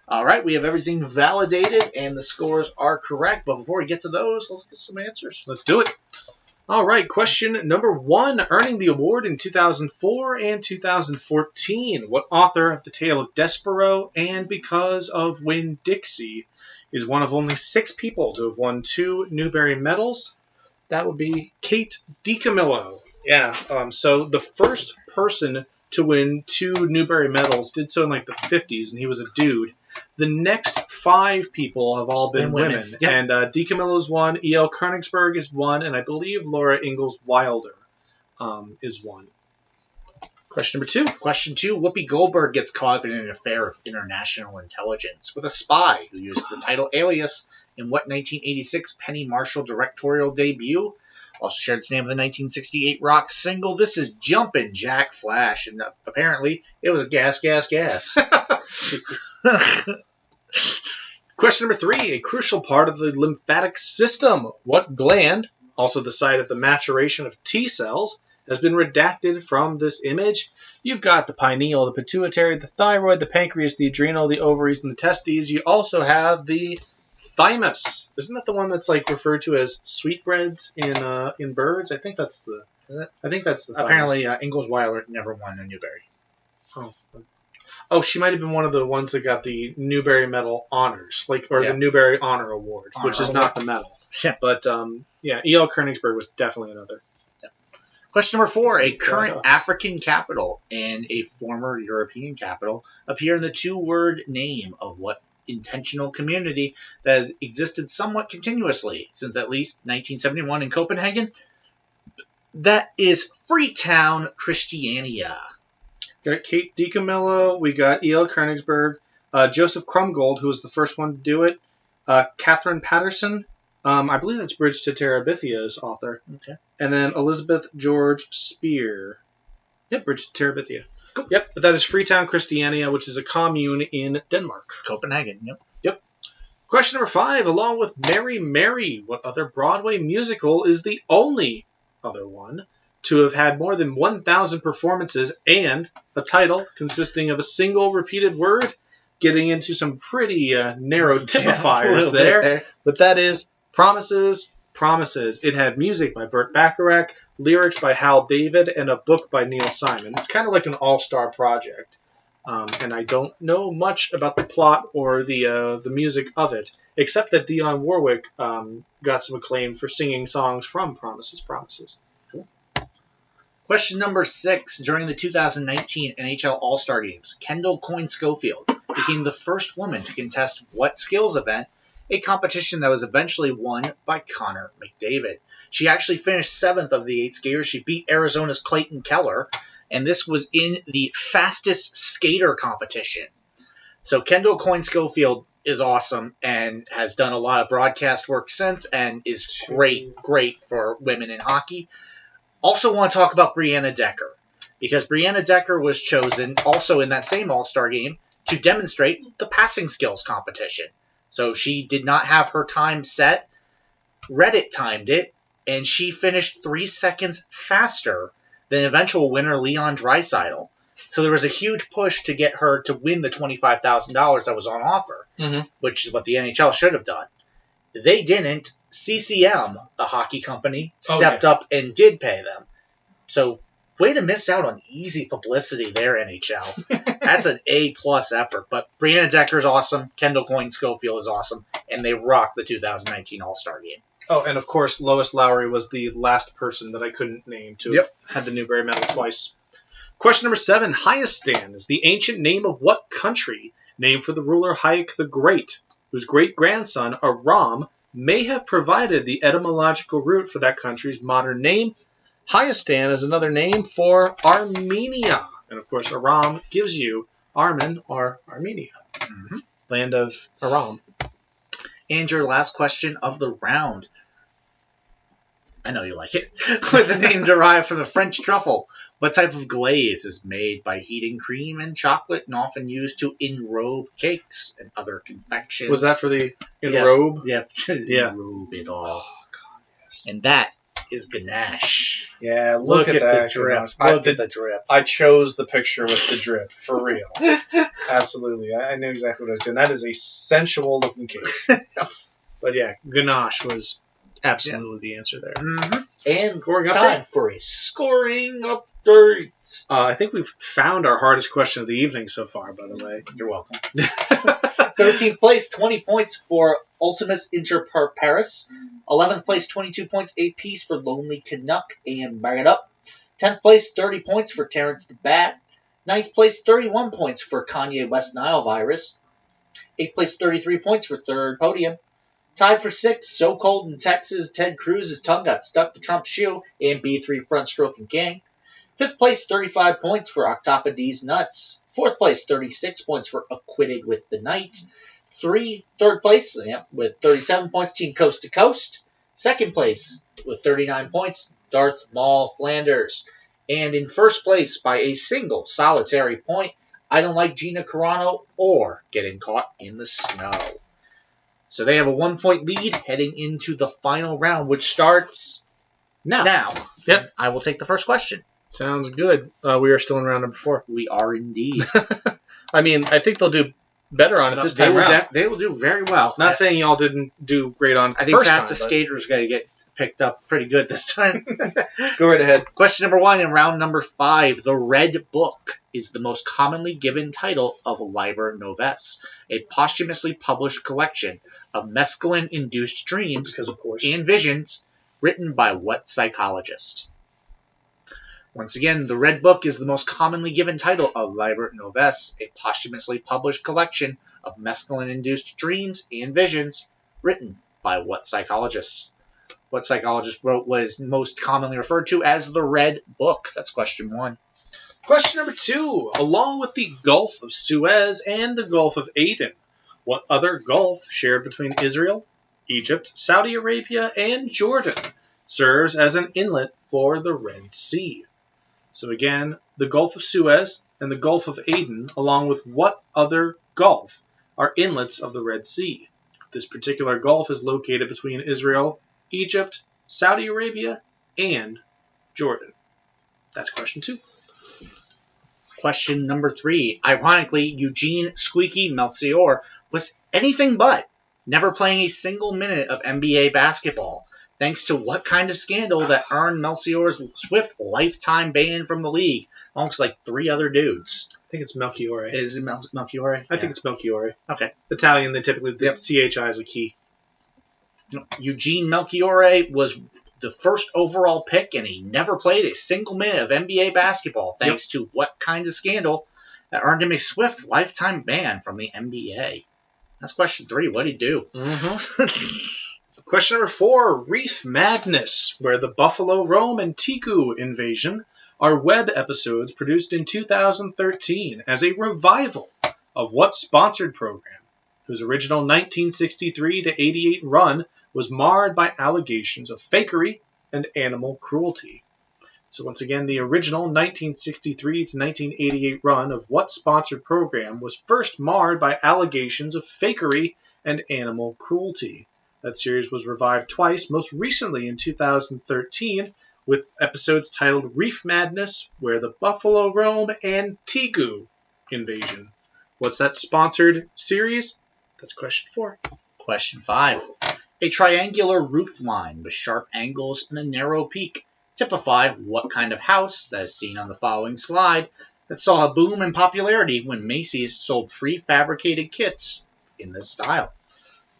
All right, we have everything validated, and the scores are correct. But before we get to those, let's get some answers. Let's do it. All right, question number 1, earning the award in 2004 and 2014. What author of The Tale of Despero and Because of Winn-Dixie is one of only 6 people to have won 2 Newbery medals? That would be Kate DiCamillo. Yeah, so the first person to win 2 Newbery medals did so in like the 50s, and he was a dude. The next 5 people have all been women. Yep. And DiCamillo's one, E.L. Königsberg is one, and I believe Laura Ingalls Wilder is one. Question number 2. Question 2. Whoopi Goldberg gets caught up in an affair of international intelligence with a spy who used the title alias in what 1986 Penny Marshall directorial debut? Also shared its name with the 1968 rock single, This Is Jumpin' Jack Flash, and apparently it was a gas. Question number 3, a crucial part of the lymphatic system. What gland, also the site of the maturation of T cells, has been redacted from this image? You've got the pineal, the pituitary, the thyroid, the pancreas, the adrenal, the ovaries, and the testes. You also have the thymus. Isn't that the one that's like referred to as sweetbreads in birds? I think that's the. Is it? I think that's the. Thymus. Apparently, Ingalls Wilder never won a Newbery. Oh, she might have been one of the ones that got the Newbery Medal honors, the Newbery Honor Award, which is not the medal. Yeah. But E.L. Königsberg was definitely another. Yeah. Question number 4: a current African capital and a former European capital appear in the 2-word name of what intentional community that has existed somewhat continuously since at least 1971 in Copenhagen? That is Freetown, Christiania. Got Kate DiCamillo, we got E.L. Königsberg, Joseph Krumgold, who was the first one to do it, Catherine Patterson, I believe that's Bridge to Terabithia's author, okay, and then Elizabeth George Spear. Yep, Bridge to Terabithia. Cool. Yep, but that is Freetown, Christiania, which is a commune in Denmark. Copenhagen, Yep. Question number 5, along with Mary Mary, what other Broadway musical is the only other one to have had more than 1,000 performances and a title consisting of a single repeated word? Getting into some pretty narrow typifiers there. But that is Promises, Promises. It had music by Burt Bacharach, lyrics by Hal David, and a book by Neil Simon. It's kind of like an all-star project. And I don't know much about the plot or the music of it, except that Dionne Warwick got some acclaim for singing songs from Promises, Promises. Question number 6. During the 2019 NHL All-Star Games, Kendall Coyne Schofield became the first woman to contest what skills event, a competition that was eventually won by Connor McDavid. She actually finished 7th of the 8 skaters. She beat Arizona's Clayton Keller, and this was in the fastest skater competition. So Kendall Coyne Schofield is awesome and has done a lot of broadcast work since and is great for women in hockey. Also want to talk about Brianna Decker, because Brianna Decker was chosen also in that same All-Star game to demonstrate the passing skills competition. So she did not have her time set. Reddit timed it, and she finished 3 seconds faster than eventual winner Leon Draisaitl. So there was a huge push to get her to win the $25,000 that was on offer, which is what the NHL should have done. They didn't. CCM, a hockey company, stepped up and did pay them. So, way to miss out on easy publicity there, NHL. That's an A-plus effort. But Brianna Decker's awesome. Kendall Coyne Schofield is awesome. And they rocked the 2019 All-Star Game. Oh, and of course, Lois Lowry was the last person that I couldn't name to have had the Newbery Medal twice. Question number 7. Hayastan is the ancient name of what country? Named for the ruler Hayek the Great, whose great-grandson, Aram, may have provided the etymological root for that country's modern name. Hayastan is another name for Armenia. And of course, Aram gives you Armen or Armenia, land of Aram. And your last question of the round. I know you like it. With the name derived from the French truffle. What type of glaze is made by heating cream and chocolate and often used to enrobe cakes and other confections? Was that for the enrobe? Yep. Yeah. Enrobe it all. Oh, God, yes. And that is ganache. Yeah, look at the drip. Look at the drip. I chose the picture with the drip, for real. Absolutely. I knew exactly what I was doing. That is a sensual-looking cake. But yeah, ganache was absolutely the answer there. Mm-hmm. And it's time for a scoring update. I think we've found our hardest question of the evening so far, by the way. You're welcome. 13th place, 20 points for Ultimus Inter Paris. 11th place, 22 points apiece for Lonely Canuck and Bang It Up. 10th place, 30 points for Terrence the Bat. 9th place, 31 points for Kanye West Nile Virus. 8th place, 33 points for Third Podium. Tied for 6th, So Cold in Texas, Ted Cruz's tongue got stuck to Trump's shoe, and B3 Front Stroking King. 5th place, 35 points for Octopus Nuts. 4th place, 36 points for Acquitted with the Night. 3rd place, with 37 points, Team Coast to Coast. 2nd place, with 39 points, Darth Maul Flanders. And in 1st place, by a single solitary point, I Don't Like Gina Carano or Getting Caught in the Snow. So they have a 1-point lead heading into the final round, which starts now. Yep. I will take the first question. Sounds good. We are still in round number 4. We are indeed. I mean, I think they'll do better on it this time around. They will do very well. Not saying y'all didn't do great on I think Fastest Skater is going to get picked up pretty good this time. Go right ahead. Question number 1 in round number 5. The Red Book is the most commonly given title of Liber Novus, a posthumously published collection of mescaline-induced dreams and visions written by what psychologist? Once again, The Red Book is the most commonly given title of Liber Novus, a posthumously published collection of mescaline-induced dreams and visions written by what psychologist? What psychologist wrote was most commonly referred to as the Red Book? That's question 1. Question number 2. Along with the Gulf of Suez and the Gulf of Aden, what other gulf shared between Israel, Egypt, Saudi Arabia, and Jordan serves as an inlet for the Red Sea? So again, the Gulf of Suez and the Gulf of Aden, along with what other gulf, are inlets of the Red Sea? This particular gulf is located between Israel, Egypt, Saudi Arabia, and Jordan. That's question 2. Question number 3. Ironically, Eugene Squeaky Melchior was anything but never playing a single minute of NBA basketball, thanks to what kind of scandal that earned Melchior's swift lifetime ban from the league, amongst like 3 other dudes. I think it's Melchiorre. Is it Melchiorre? I think it's Melchiorre. Okay. Italian, they typically, the CHI is a key. Eugene Melchiorre was the first overall pick, and he never played a single minute of NBA basketball, thanks to what kind of scandal that earned him a swift lifetime ban from the NBA. That's question 3. What did he do? Mm-hmm. Question number 4. Reef Madness, where the Buffalo Rome and Tiku invasion are web episodes produced in 2013 as a revival of what sponsored program, whose original 1963 to 88 run was marred by allegations of fakery and animal cruelty. So once again, the original 1963 to 1988 run of what sponsored program was first marred by allegations of fakery and animal cruelty. That series was revived twice, most recently in 2013, with episodes titled Reef Madness, where the Buffalo Rome and Tigu invasion. What's that sponsored series? That's question 4. Question 5. A triangular roof line with sharp angles and a narrow peak typify what kind of house that is seen on the following slide that saw a boom in popularity when Macy's sold prefabricated kits in this style.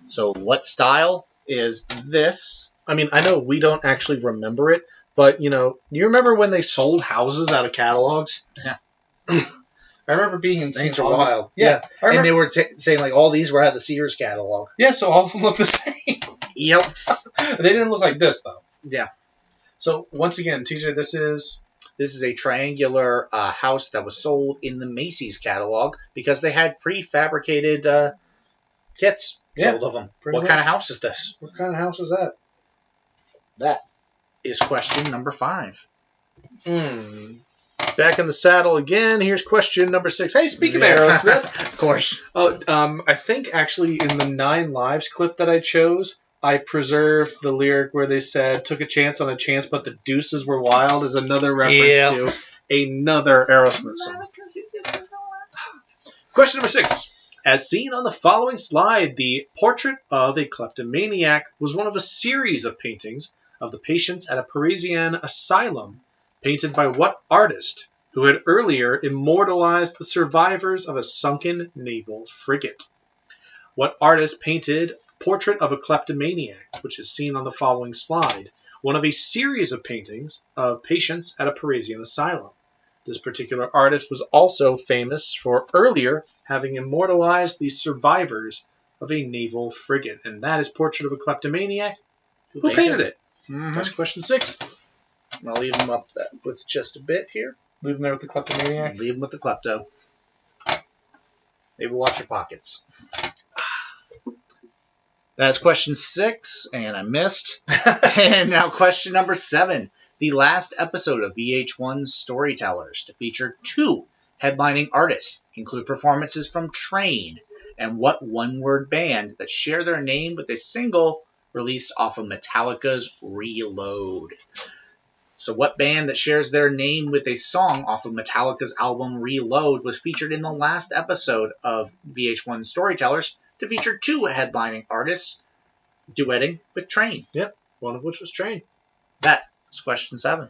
So what style is this? I mean, I know we don't actually remember it, but, you you remember when they sold houses out of catalogs? Yeah. I remember being in Things were wild. Yeah. And they were saying, like, all these were out of the Sears catalog. Yeah, so all of them look the same. Yep. They didn't look like this, though. Yeah. So, once again, TJ, this is a triangular house that was sold in the Macy's catalog because they had prefabricated kits sold of them. What kind of house is this? What kind of house is that? That is question number 5. Back in the saddle again. Here's question number 6. Hey, speaking of Aerosmith. Of course. I think actually in the 9 Lives clip that I chose, I preserved the lyric where they said, took a chance on a chance, but the deuces were wild, is another reference to another Aerosmith song. Question number 6. As seen on the following slide, the portrait of a kleptomaniac was one of a series of paintings of the patients at a Parisian asylum, painted by what artist who had earlier immortalized the survivors of a sunken naval frigate? What artist painted Portrait of a Kleptomaniac, which is seen on the following slide, one of a series of paintings of patients at a Parisian asylum? This particular artist was also famous for earlier having immortalized the survivors of a naval frigate, and that is Portrait of a Kleptomaniac. Who painted it? Mm-hmm. That's question 6. I'll leave him up with just a bit here. Leave him there with the Kleptomaniac? Leave him with the klepto. Maybe watch your pockets. That's question 6, and I missed. And now question number 7. The last episode of VH1's Storytellers to feature 2 headlining artists include performances from Train and what one-word band that share their name with a single released off of Metallica's Reload. So what band that shares their name with a song off of Metallica's album Reload was featured in the last episode of VH1 Storytellers to feature 2 headlining artists duetting with Train? Yep, one of which was Train. That was question 7.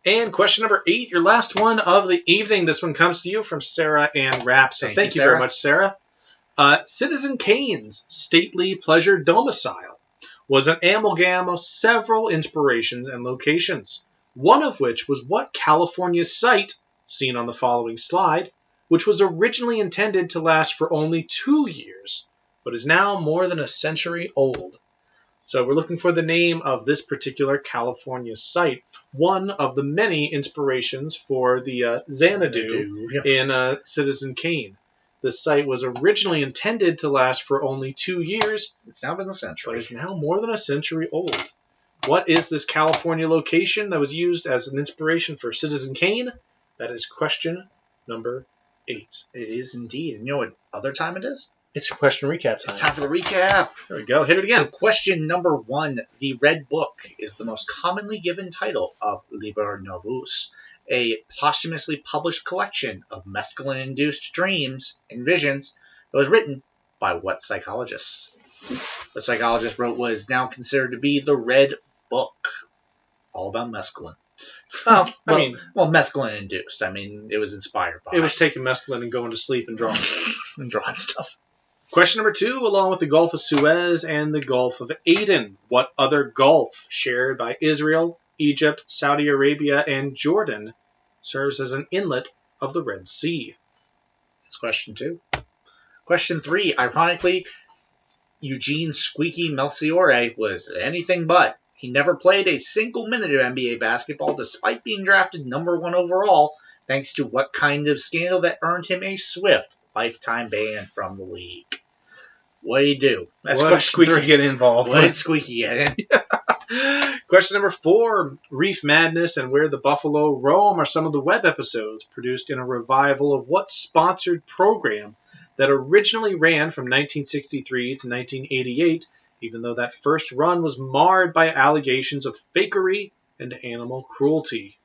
And question number 8, your last one of the evening. This one comes to you from Sarah Ann Rapp. So thank you very much, Sarah. Citizen Kane's stately pleasure domicile was an amalgam of several inspirations and locations, one of which was what California site, seen on the following slide, which was originally intended to last for only 2 years, but is now more than a century old. So we're looking for the name of this particular California site, one of the many inspirations for the Xanadu in Citizen Kane. The site was originally intended to last for only 2 years. It's now been a century. But is now more than a century old. What is this California location that was used as an inspiration for Citizen Kane? That is question number 8. It is indeed. And you know what other time it is? It's question recap time. It's time for the recap. There we go. Hit it again. So question number 1. The Red Book is the most commonly given title of Liber Novus, a posthumously published collection of mescaline-induced dreams and visions that was written by what psychologist? The psychologist wrote what is now considered to be the Red Book, all about mescaline. Well, mescaline-induced. I mean, it was inspired by. It was taking mescaline and going to sleep and drawing and drawing stuff. Question number 2, along with the Gulf of Suez and the Gulf of Aden, what other gulf shared by Israel, Egypt, Saudi Arabia, and Jordan serves as an inlet of the Red Sea? That's question 2. Question 3, ironically, Eugene Squeaky Melchiorre was anything but. He never played a single minute of NBA basketball despite being drafted number 1 overall, thanks to what kind of scandal that earned him a swift lifetime ban from the league. What did he do? That's what did Squeaky get involved? What did Squeaky get in? Question number 4, Reef Madness and Where the Buffalo Roam are some of the web episodes produced in a revival of what sponsored program that originally ran from 1963 to 1988, even though that first run was marred by allegations of fakery and animal cruelty?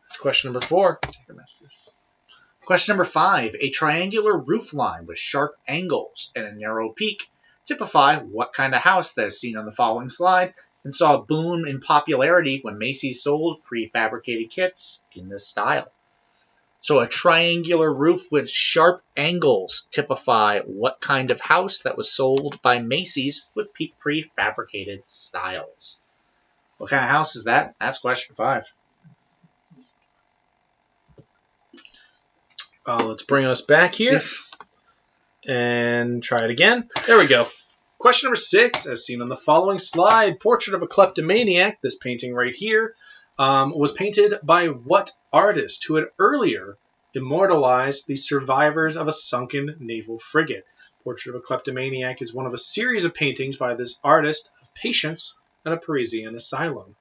That's question number 4. Take your messages. Question number 5. A triangular roof line with sharp angles and a narrow peak typify what kind of house that is seen on the following slide and saw a boom in popularity when Macy's sold prefabricated kits in this style. So a triangular roof with sharp angles typify what kind of house that was sold by Macy's with prefabricated styles. What kind of house is that? That's question 5. Let's bring us back here and try it again. There we go. Question number 6, as seen on the following slide, Portrait of a Kleptomaniac, this painting right here, was painted by what artist who had earlier immortalized the survivors of a sunken naval frigate? Portrait of a Kleptomaniac is one of a series of paintings by this artist of patients at a Parisian asylum.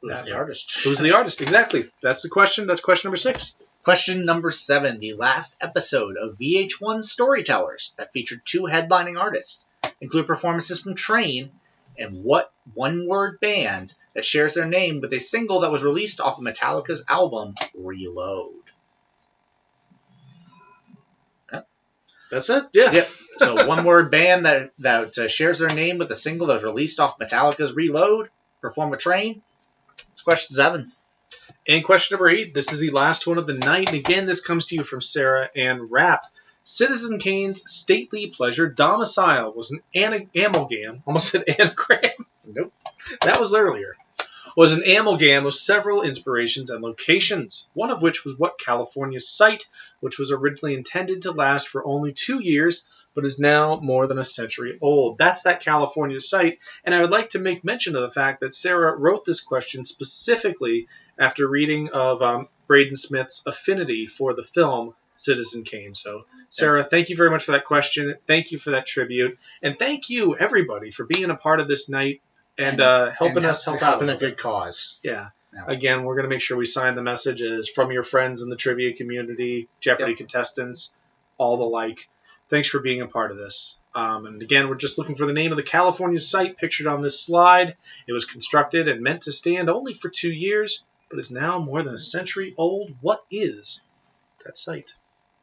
Who's the artist? Who's the artist? Exactly. That's the question. That's question number 6. Question number 7, the last episode of VH1 Storytellers that featured 2 headlining artists include performances from Train, and what one-word band that shares their name with a single that was released off of Metallica's album Reload? That's it? Yeah. Yep. So one-word band that shares their name with a single that was released off Metallica's Reload, perform with Train. It's question 7. And question number 8. This is the last one of the night. And again, this comes to you from Sarah and Rapp. Citizen Kane's stately pleasure domicile was an amalgam. Almost said anagram. Nope. That was earlier. Was an amalgam of several inspirations and locations, one of which was what California's site, which was originally intended to last for only 2 years, but is now more than a century old. That's that California site, and I would like to make mention of the fact that Sarah wrote this question specifically after reading of Braden Smith's affinity for the film Citizen Kane. So, Sarah, thank you very much for that question. Thank you for that tribute, and thank you, everybody, for being a part of this night. And helping us help out. Helping a good cause. Yeah. Again, we're going to make sure we sign the messages from your friends in the trivia community, Jeopardy contestants, all the like. Thanks for being a part of this. And again, we're just looking for the name of the California site pictured on this slide. It was constructed and meant to stand only for 2 years, but is now more than a century old. What is that site?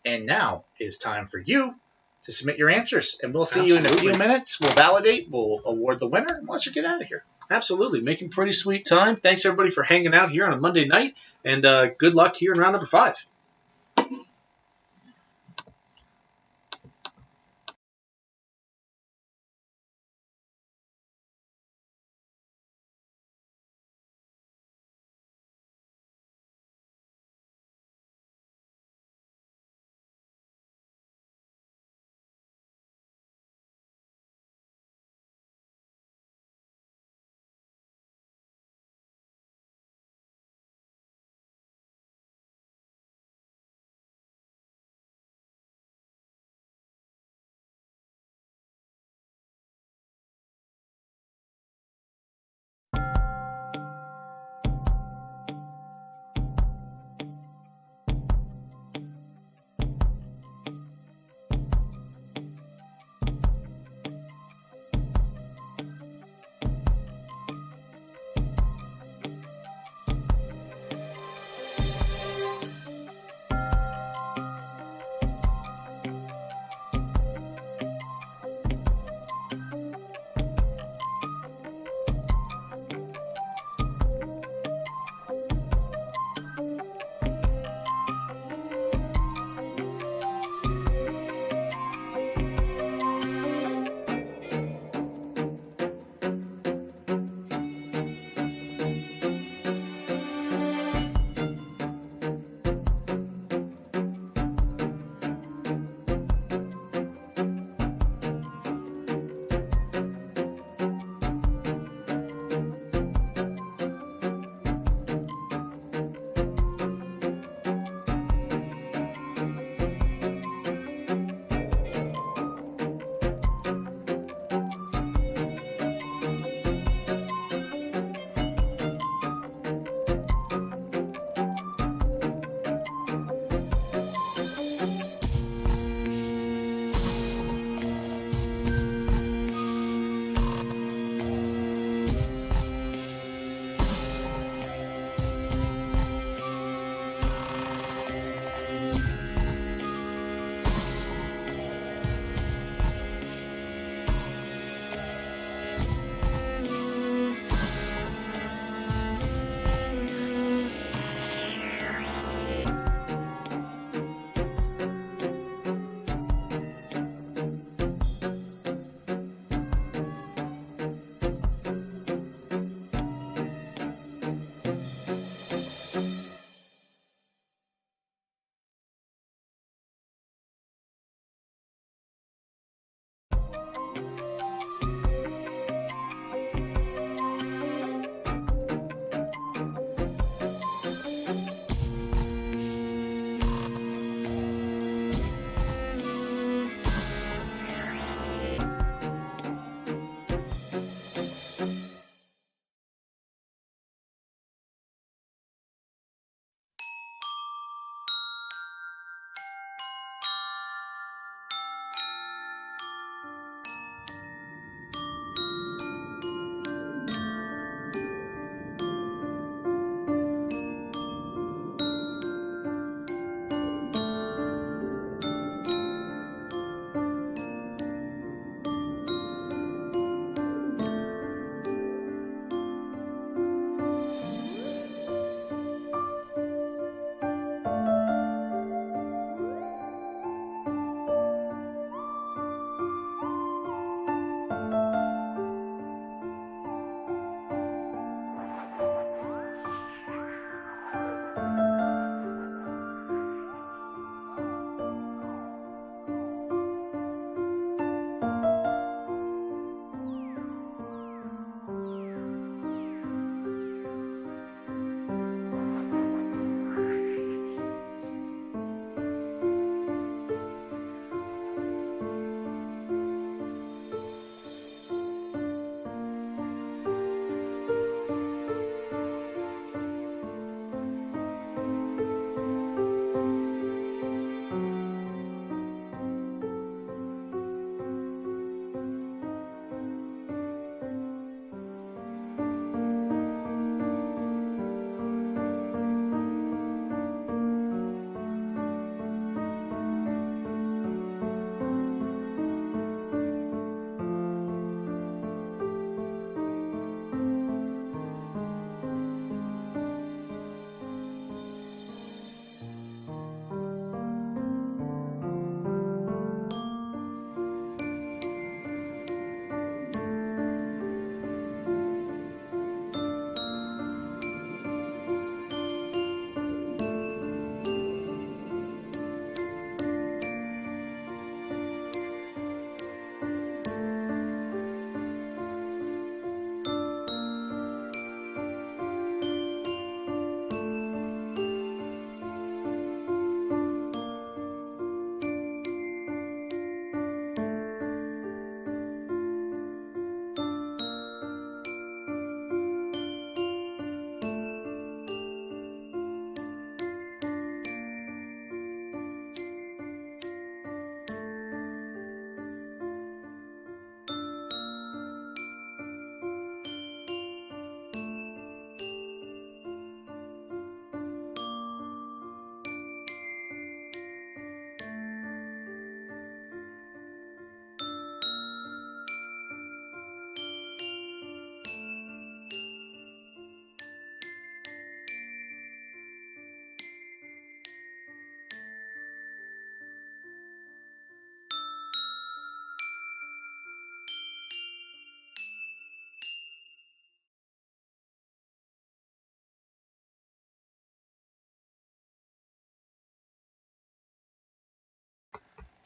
And now it's time for you to submit your answers, and we'll see you in a few minutes. We'll validate, we'll award the winner, and let you get out of here. Absolutely. Making pretty sweet time. Thanks, everybody, for hanging out here on a Monday night, and good luck here in round number 5.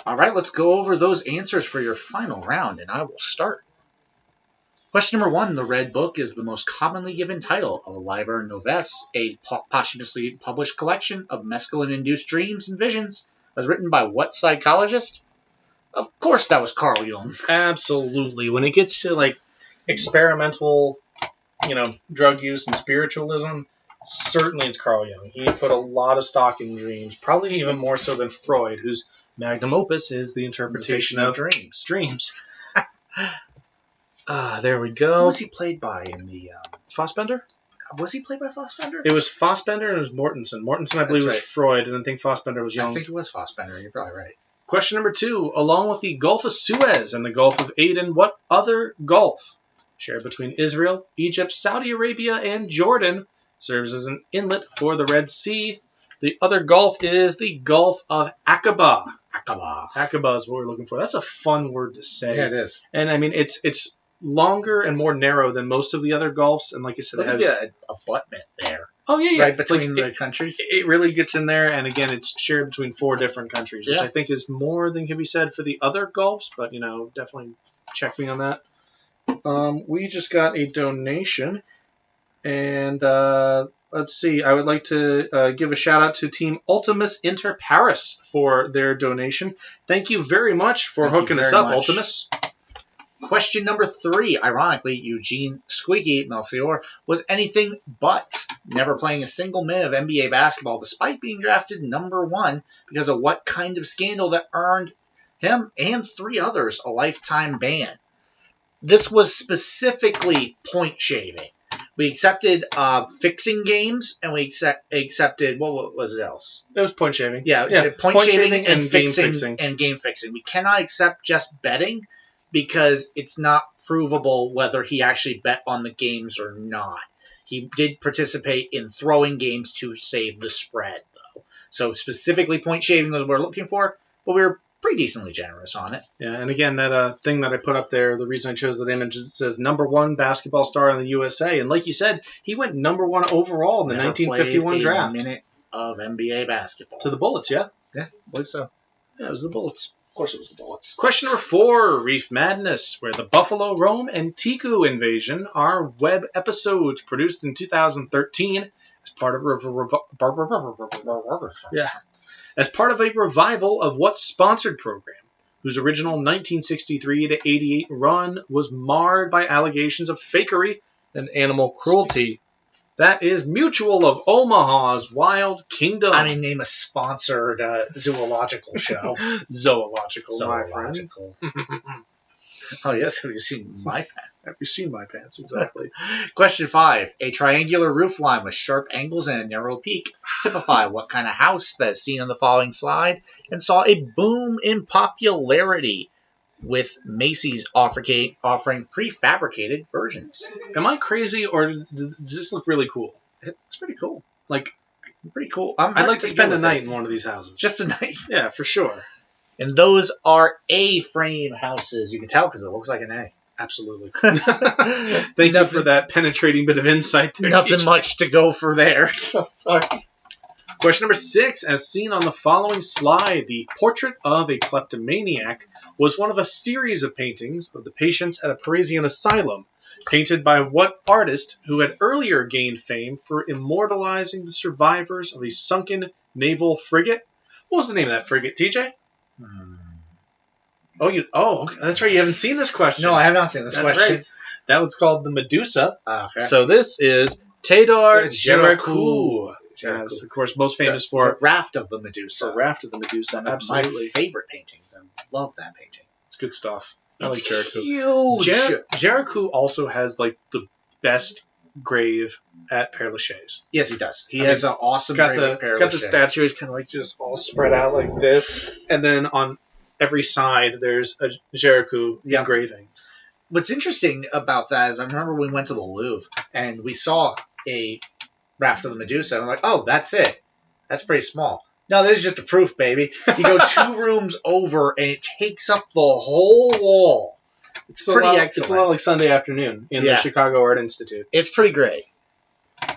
All right, let's go over those answers for your final round, and I will start. Question number 1. The Red Book is the most commonly given title of a Liber Noves, a posthumously published collection of mescaline-induced dreams and visions. Was written by what psychologist? Of course, that was Carl Jung. Absolutely. When it gets to like experimental, drug use and spiritualism, certainly it's Carl Jung. He put a lot of stock in dreams, probably even more so than Freud, whose magnum opus is the interpretation of dreams. There we go. Who was he played by in the Fassbender? Was he played by Fassbender? It was Fassbender and it was Mortensen. Mortensen, I believe, was Freud, and I think Fassbender was Jung. I think it was Fassbender. You're probably right. Question number 2. Along with the Gulf of Suez and the Gulf of Aden, what other gulf, shared between Israel, Egypt, Saudi Arabia, and Jordan, serves as an inlet for the Red Sea? The other gulf is the Gulf of Aqaba. Aqaba is what we're looking for. That's a fun word to say. Yeah, it is. And I mean, it's longer and more narrow than most of the other gulfs, and like I said, it has a abutment there. Oh yeah, right between the countries. It really gets in there, and again, it's shared between 4 different countries, which I think is more than can be said for the other gulfs. But definitely check me on that. We just got a donation, and let's see. I would like to give a shout out to Team Ultimus Inter Paris for their donation. Thank you very much for hooking us up, Ultimus. Question number 3. Ironically, Eugene Squeaky Melchior was anything but, never playing a single minute of NBA basketball despite being drafted number 1 because of what kind of scandal that earned him and 3 others a lifetime ban. This was specifically point shaving. We accepted fixing games, and we accepted, what was it else? It was point shaving. Yeah, point shaving and game fixing. We cannot accept just betting, because it's not provable whether he actually bet on the games or not. He did participate in throwing games to save the spread, though. So specifically point shaving was what we're looking for, but we were pretty decently generous on it. Yeah, and again, that thing that I put up there, the reason I chose that image, it says number 1 basketball star in the USA. And like you said, he went number 1 overall in the 1951 draft. Minute of NBA basketball. To the Bullets, yeah? Yeah, I believe so. Yeah, it was the Bullets. Of course it was the Bullets. Question number 4, Reef Madness, where the Buffalo, Rome, and Tiku invasion are web episodes produced in 2013 as part of as part of a revival of what sponsored program, whose original 1963 to 88 run was marred by allegations of fakery and animal cruelty. That is Mutual of Omaha's Wild Kingdom. I mean, name a sponsored zoological show. Zoological. Oh, yes. Have you seen my pants? Have you seen my pants? Exactly. Question 5. A triangular roofline with sharp angles and a narrow peak typify what kind of house that is seen in the following slide and saw a boom in popularity, with Macy's offering prefabricated versions. Am I crazy, or does this look really cool? It's pretty cool. Like, pretty cool. I'd like to spend a night in one of these houses. Just a night. Yeah, for sure. And those are A-frame houses. You can tell because it looks like an A. Absolutely. Thank you for that penetrating bit of insight there. Nothing much to go for there. Sorry. Question number 6. As seen on the following slide, the Portrait of a Kleptomaniac was one of a series of paintings of the patients at a Parisian asylum, painted by what artist who had earlier gained fame for immortalizing the survivors of a sunken naval frigate? What was the name of that frigate, TJ? Oh, that's right. You haven't seen this question. No, I have not seen this question. Right. That was called the Medusa. Okay. So this is Théodore Géricault. Yes, of course, most famous for Raft of the Medusa. Raft of the Medusa, absolutely. My favorite paintings, and love that painting. It's good stuff. I like Géricault. Huge. Géricault also has like the best grave at Père Lachaise. Yes, he does. He has an awesome grave at Père Lachaise. Got the statue. He's kind of like just all spread out like this, and then on every side there's a Géricault engraving. What's interesting about that is I remember we went to the Louvre and we saw a Raft of the Medusa. And I'm like, oh, that's it. That's pretty small. No, this is just a proof, baby. You go 2 rooms over and it takes up the whole wall. It's pretty excellent. It's a lot like Sunday Afternoon in the Chicago Art Institute. It's pretty great.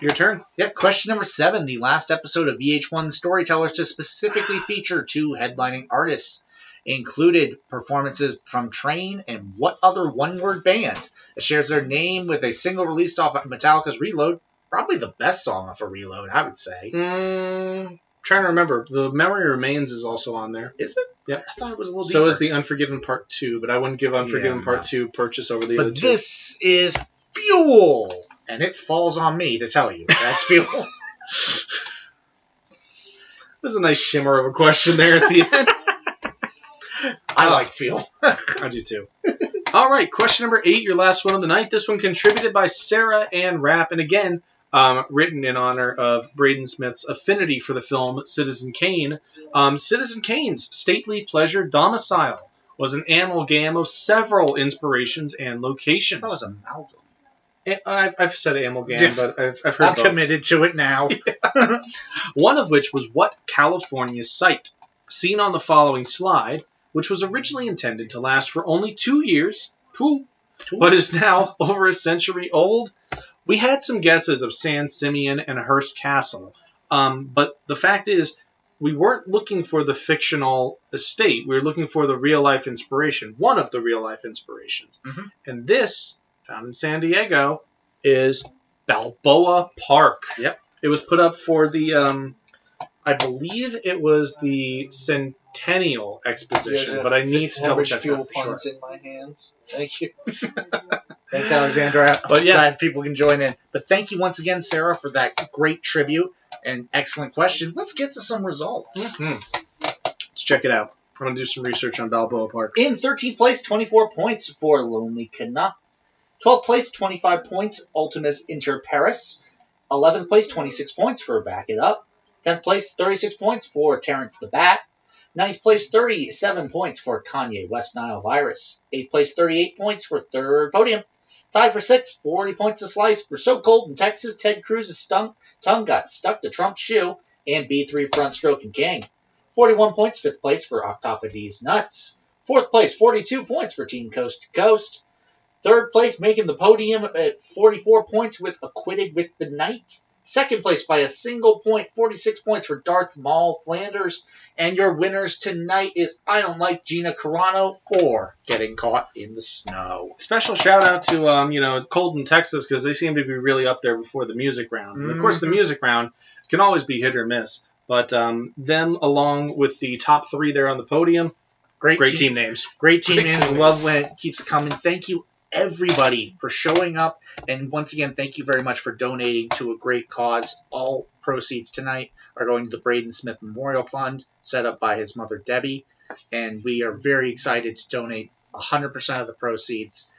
Your turn. Yep. Question number 7. The last episode of VH1 Storytellers to specifically feature 2 headlining artists included performances from Train and What Other One-Word Band. It shares their name with a single released off Metallica's Reload. Probably the best song off of Reload, I would say. Trying to remember. The Memory Remains is also on there. Is it? Yeah. I thought it was a little deeper. So is the Unforgiven Part 2, but I wouldn't give Unforgiven Part 2 purchase over the other two. But this is Fuel, and it falls on me to tell you that's Fuel. There's a nice shimmer of a question there at the end. I like Fuel. I do too. All right, question number 8, your last one of the night. This one contributed by Sarah Ann Rapp, and again, written in honor of Braden Smith's affinity for the film Citizen Kane. Citizen Kane's stately pleasure domicile was an amalgam of several inspirations and locations. That was amalgam. I've said amalgam, but I've heard I'm both. committed to it now. One of which was What California's site, seen on the following slide, which was originally intended to last for only 2 years, but is now over a century old. We had some guesses of San Simeon and Hearst Castle, but the fact is, we weren't looking for the fictional estate. We were looking for the real-life inspiration, one of the real-life inspirations. Mm-hmm. And this, found in San Diego, is Balboa Park. Yep. It was put up for the, I believe it was the Centennial Exposition, but I need to double check fuel that for puns sure. in my hands. Thank you. Thanks, Alexandra. But yeah. Glad people can join in. But thank you once again, Sarah, for that great tribute and excellent question. Let's get to some results. Mm-hmm. Let's check it out. I'm going to do some research on Balboa Park. In 13th place, 24 points for Lonely Cana. 12th place, 25 points, Ultimus Inter Paris. 11th place, 26 points for Back It Up. 10th place, 36 points for Terrence the Bat. 9th place, 37 points for Kanye West Nile Virus. 8th place, 38 points for Third Podium. Tied for 6th, 40 points a slice. We're so cold in Texas, Ted Cruz's tongue got stuck to Trump's shoe. And B3 Front Stroking King. 41 points, 5th place for Octopus Nuts. 4th place, 42 points for Team Coast to Coast. 3rd place, making the podium at 44 points with Acquitted with the Night. 2nd place by a single point, 46 points for Darth Maul Flanders. And your winners tonight is I Don't Like Gina Carano or Getting Caught in the Snow. Special shout out to Colton, Texas, because they seem to be really up there before the music round. And of course, the music round can always be hit or miss. But them, along with the top 3 there on the podium, great team names. Great team names. Love when it keeps coming. Thank you, everybody, for showing up. And once again, thank you very much for donating to a great cause. All proceeds tonight are going to the Braden Smith Memorial Fund, set up by his mother, Debbie. And we are very excited to donate 100% of the proceeds.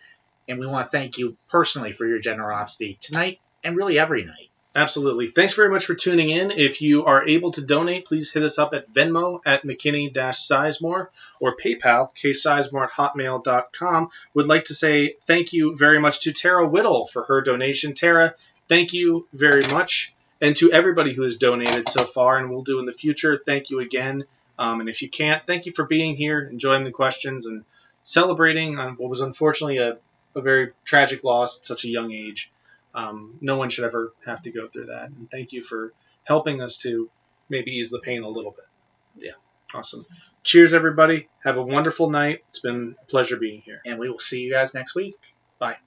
And we want to thank you personally for your generosity tonight and really every night. Absolutely. Thanks very much for tuning in. If you are able to donate, please hit us up at Venmo at McKinney-Sizemore or PayPal, ksizemore@hotmail.com. Would like to say thank you very much to Tara Whittle for her donation. Tara, thank you very much. And to everybody who has donated so far and will do in the future, thank you again. And if you can't, thank you for being here, enjoying the questions, and celebrating on what was unfortunately a very tragic loss at such a young age. No one should ever have to go through that. And thank you for helping us to maybe ease the pain a little bit. Yeah. Awesome. Cheers, everybody. Have a wonderful night. It's been a pleasure being here. And we will see you guys next week. Bye.